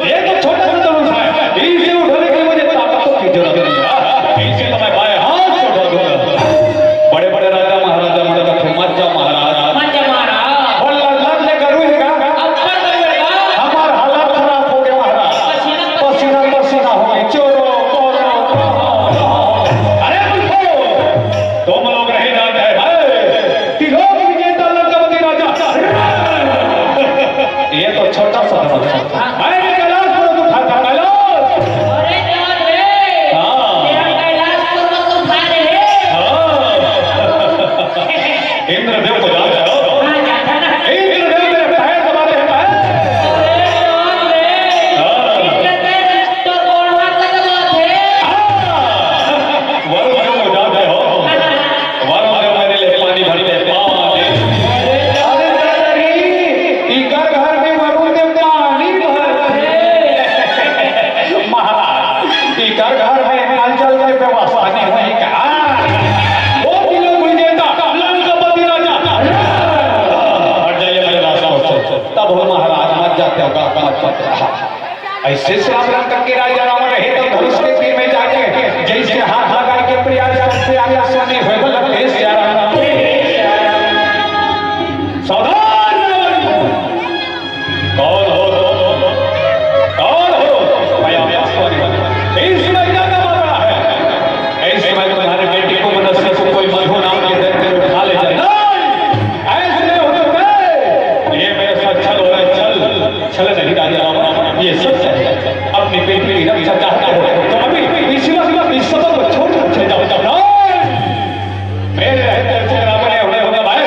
ये तो छोटा सा धनुष है इसे उठाने के लिए मुझे ताकतों की जरूरत नहीं है इसे तो मैं बाएं हाथ से उठा दूंगा बड़े बड़े राजा महाराजा मतलब मत जा महाराज और लाल ले करूँ हमारा हालात खराब हो गया महाराज पसीना पसीना हो गए चोरो अरे तुम लोग रहे जाते हैं ये तो छोटा सा अरे कैलाश पर्वत उठा था कैलाश अरे यार रे तेरा कैलाश पर्वत उठा दे इंद्रदेव को जाते हो इंद्रदेव मेरे पैर दबाते हैं अरे यार रे इंद्रदेव तो कोड़वा का दबाते वरुण देव को जाते हो वरुण देव मेरे लिए पानी भर ले पानी अरे दादाजी इकर घर में वरुण देव पानी भरते महाराज इकर घर में अंचल में व्यवस्था नहीं हुई का वो दिलों मुझे लंकापति राजा हट जाइए मेरे रास्ते से तब हो महाराज मत जाते हो का ऐसे श्राप करके राजा राम रहे तो धनुष के तीर में जाके जैसे हाथ लगा के प्रयास करते आगे सोने होए बोला भेष यारा सावधान कौन हो मैं इस समय क्या मार रहा है इस समय तुम्हारे बेटी को मनुष्य को कोई मधु नाम के दर्द उठा ले जाए ऐसे नहीं हो सकते ये मेरे साथ छल हो रहा है छल नहीं राजा राम ये सच है अपनी बेटी की रक्षा चाहते हो तो अभी इसी वक्त इस सबक को छोड़ चले जाओ मेरे रहते से रावण होने भाई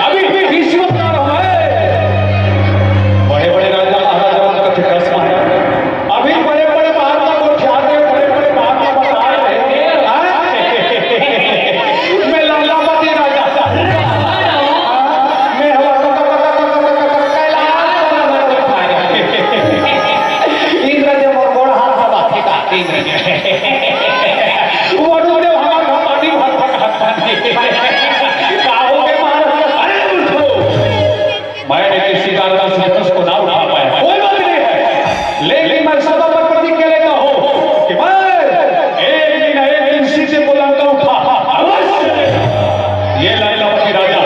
अभी इसी वक्त आ रहा है बड़े बड़े राजा महाराजाओं का फिक्रस मारा अभी बड़े बड़े महाराजा को ख्याते बड़े बड़े महाराजा बता रहे मैं लालापति राजा मैं हवा इंद्रदेव और गोड़ हाथ बात वरुण देव हमारा पानी मैंने किसी कारण से उसको ना उठा पाया कोई बात नहीं है लेकिन मैं सदा पर प्रतिज्ञा लेता हूं कि मैं एक दिन सीधे बुलंद उठा अवश्य ये लैलावती राजा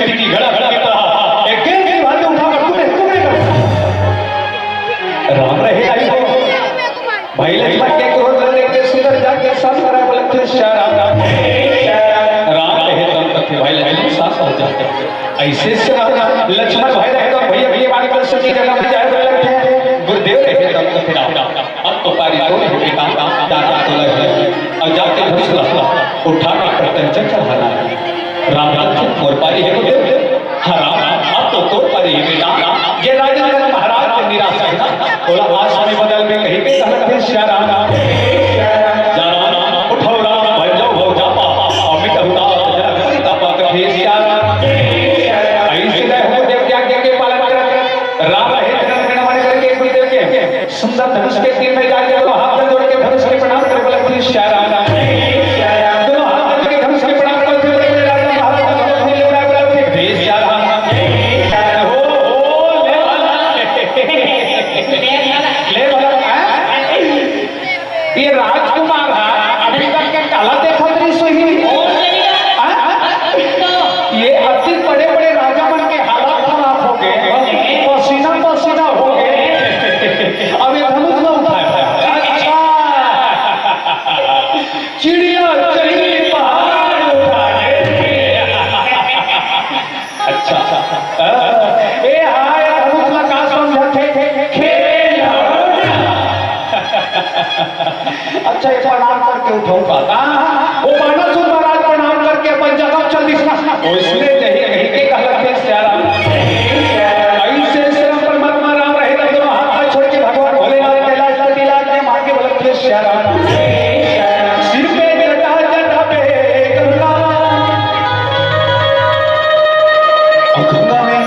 मिट्टी की घड़ा घड़ा कर रहा एक गेंद की भांति उठाकर टुकड़े कर राम रहे आई हो भाई लक्ष्मण के क्रोध देखते सुंदर जाके साथ करा बोले राम रहे तब तक भाई लक्ष्मण साथ हो जाते ऐसे से लक्ष्मण भाई रहे तो भैया भैया बात कर सके जगह में जाए बोले गुरुदेव रहे तब तक अब तो पारी तो नहीं बेटा दादा तो लगे और जाके धनुष उठा कर कंचन चढ़ाना राम लक्ष्मण और पारी है गुरुदेव हाँ राम अब तो तोड़ पारी है बेटा ये राजेंद्र महाराज की निराशा है ना बोला आज में बदल में कहीं पे कहते हैं श्या राम जाना उठो राम भर जाओ हो जापा अमित अवतार जरा करी तपा कहे श्या राम ऐसे रहे हो देव क्या के पालन कर राम रहे जगत में नमन करके गुरुदेव के सुंदर धनुष के तीर में जाके तो हाथ में जोड़ के धनुष के प्रणाम कर बोले श्या राम दोनों हाथ जोड़ के धनुष के प्रणाम करते हुए राजा महाराज धनुष ले उड़ा बोले श्या राम ये राजकुमार अभी तक के काला देखा दृश्य ही ये अति बड़े बड़े राजा बन के हालात खराब हो गए पसीना पसीना हो गए अब ये धनुष में उठाया अच्छा चिड़िया चढ़ी पहाड़ उठाए अच्छा ए हाय धनुष में का समझते खेल अच्छा ये प्रणाम करके उठो पाता वो बाणासुर महाराज प्रणाम करके अपन जगह चल दिसना इसलिए जही कहीं के कहलते श्या राम ऐसे से परमात्मा राम रहे तो दोनों हाथ छोड़ के भगवान भोलेनाथ कैलाश पति लाल के मांगे बोलते श्या राम सिर पे जटा जटा पे गंगा और गंगा में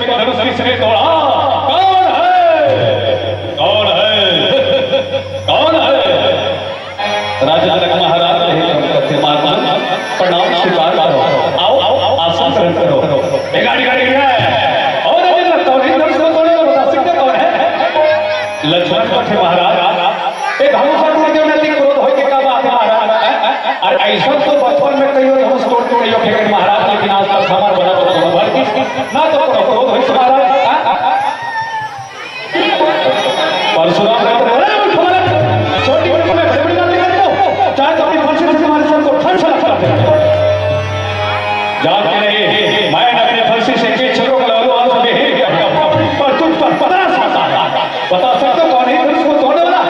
स्वामी ने धनुष किसने तोड़ा? कौन है? कौन है? कौन है? राजा जनक महाराज कहे माता प्रणाम स्वीकार करो, आओ आओ आसन ग्रहण करो। गाड़ी गाड़ी है और अभी कौन है धनुष को तोड़े बता सकते कौन है? लक्ष्मण कहे महाराज ए धनुष तोड़ के नदी क्रोध होय के का बात है महाराज? और ऐसा तो बचपन में कहियो धनुष तोड़ के कहियो फेंके महाराज, लेकिन आज तक हमार बना बना भर की ना तो क्रोध होय महाराज। परशुराम छोटी बड़ी में बड़ी बड़ी बातें करते हो, चाहे तो अपनी फांसी से हमारे सर को ठंड से लगा जानते नहीं मैं अपने फांसी से के चलो गलो आज में पर तुझ पर पता बता सकते हो कौन है इसको तोड़ने वाला?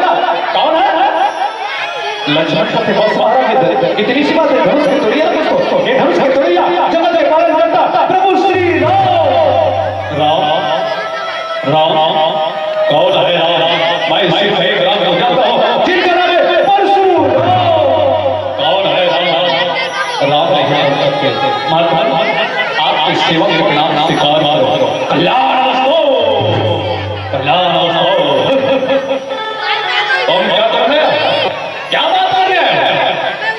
कौन है? लक्ष्मण का बहुत सहारा है, इतनी सी बात है धनुष की तोड़िया किसको? ये धनुष की तोड़िया जगत के पालन करता प्रभु श्री राम। राम राम कौन है? राम मैं इसी से राम को जानता हूं जिनका नाम है परशुराम। कौन है? राम नहीं सकते महात्मा आपकी सेवा के नाम स्वीकार करो। कल्याण हो, कल्याण हो। तुम क्या कर रहे हो? क्या बात कर रहे हैं?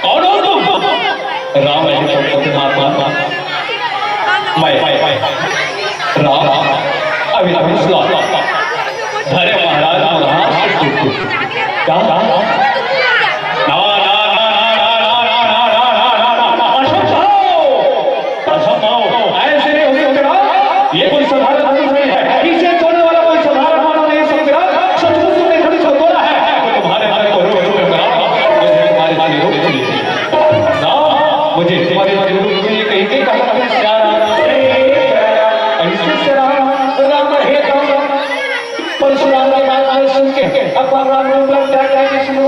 कौन हो तुम? राम नहीं सकते महात्मा मैं राम अभी अभी सुना धरे महाराज क्या ना ना ऐसे नहीं हो ये कोई साधारण नहीं है, इसे तोड़ने वाला कोई साधारण मानव नहीं समझा। सचमुच तुमने धनुष को तोड़ा है तो तुम्हारे हाथ को रोक मुझे तुम्हारी बात रोक मुझे कहीं कहीं कहा ऐसे राम हे परशुराम की बात सुन के अपन राम रूप लग जाता है विष्णु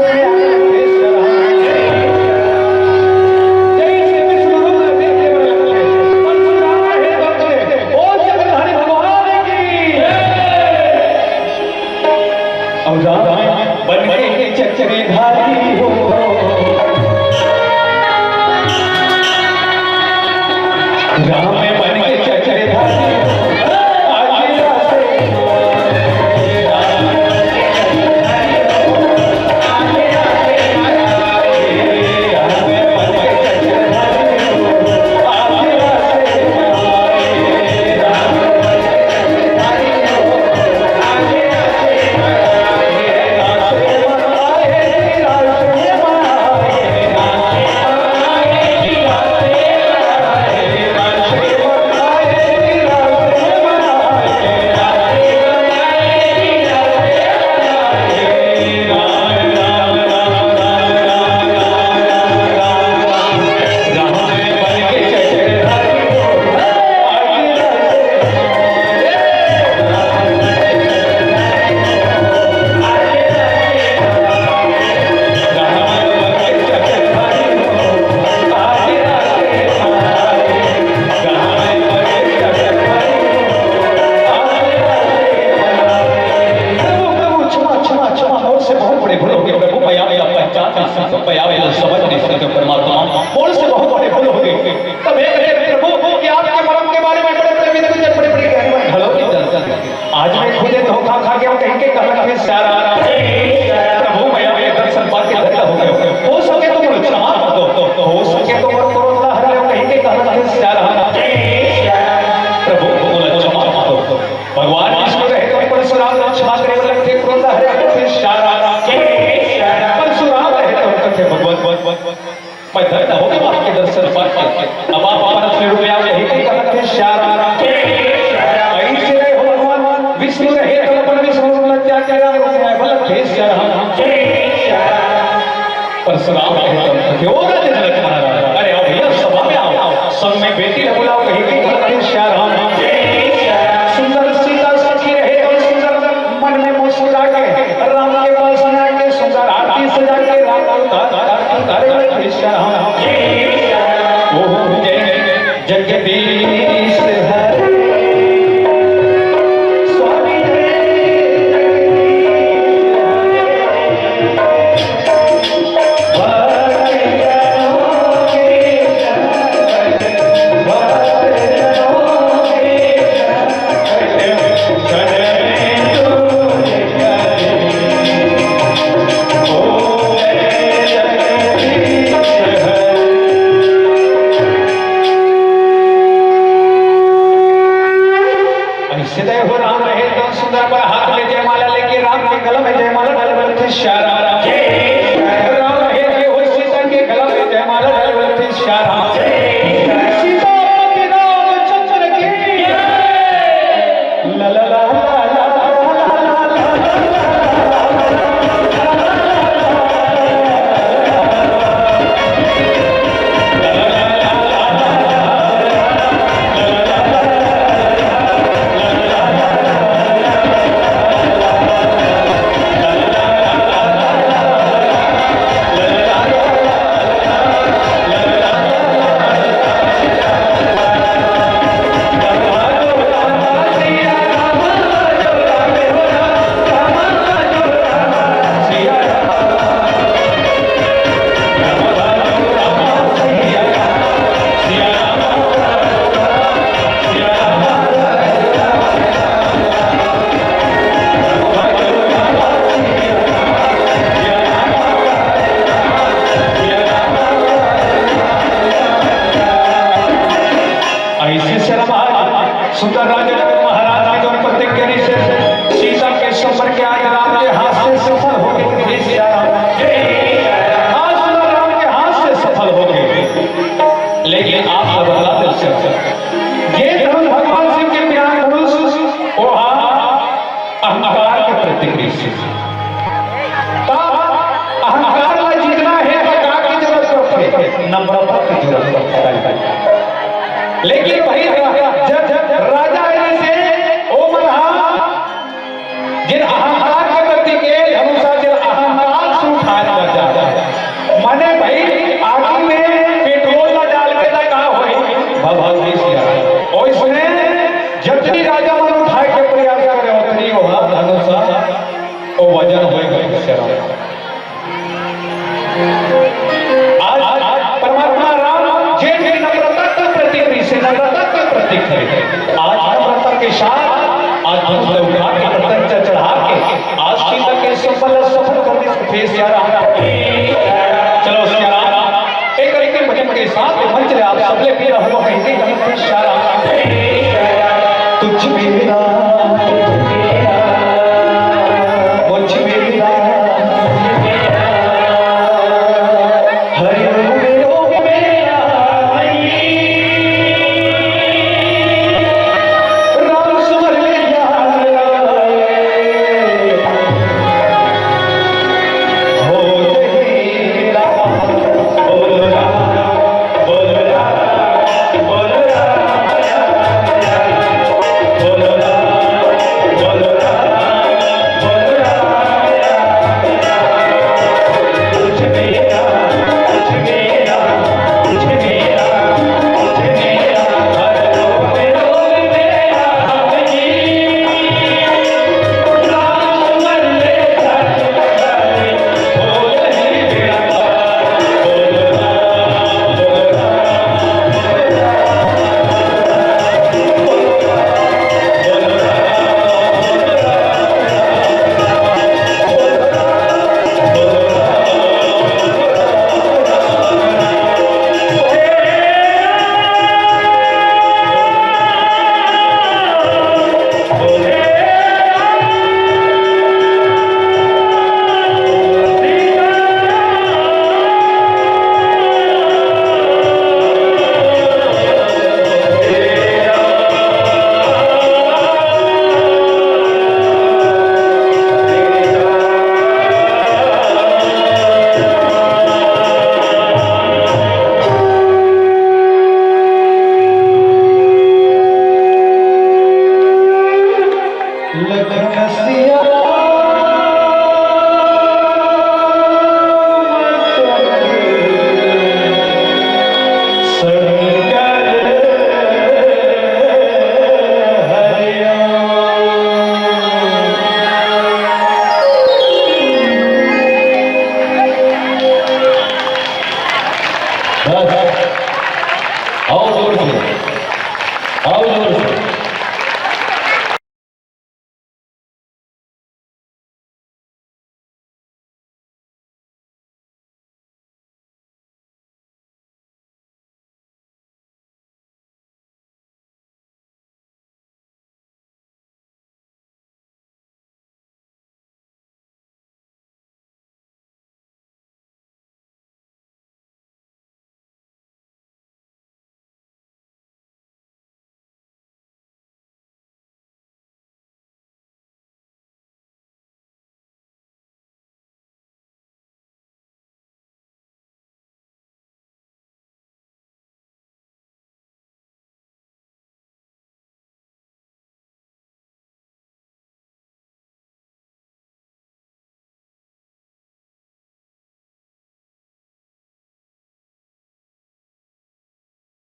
बन के चक्रधारी हो राम बन के चक्रधारी मैं धरता हो गया आपके दर्शन पाके अब आप अपना से रुपया यही कहीं का लगते शारा ऐसे रहे हो भगवान विष्णु रहे तो अपन विष्णु लग जा क्या रुपया मतलब भेज शारा परशुराम क्यों राजे जनक महाराज अरे आओ भैया सभा में आओ संग में बेटी ने बुलाओ कहीं कहीं का लगते शारा सुंदर सीता सखी रहे और सुंदर मन में मुस्कुरा के राम के पास आके सुंदर आरती सजा के राम तारे शारा जगदीश हरे स्वामी सुंदर राजा जनक महाराज की जो प्रतिज्ञा से सीता के सफर के आज राम के हाथ से सफल हो गए। हे सिया राम, आज सुंदर राम के हाथ से सफल हो गए। लेकिन आप बदला दिल से ये धनुष भगवान शिव के प्यार धनुष वो अहंकार के प्रतिक्रिया से अहंकार ला जीतना है अहंकार की जरूरत है, नम्रता की जरूरत है। लेकिन भाई जब राजा से ओ मल्हा जिन अहंकार के प्रति के अनुसार जिन अहंकार से उठाया जाता है माने भाई आग में पेट्रोल न डाल के ना कहा होई भगवान सिया और इसमें जितनी राजा मन उठाए के प्रयास करे उतनी वहां अनुसार ओ वजन होएगा सिया। आज परमात्मा राम जे नम्रता का प्रतीक से नम्रता का प्रतीक है। आज नम्रता के साथ आज धनुष उठा के प्रत्यंचा चढ़ा के आज सीता के सफल करने से फेस जा रहा है। चलो सिया एक भजन के साथ मंच आप सबले भी रहो कहेंगे हम सिया तुझ मेरा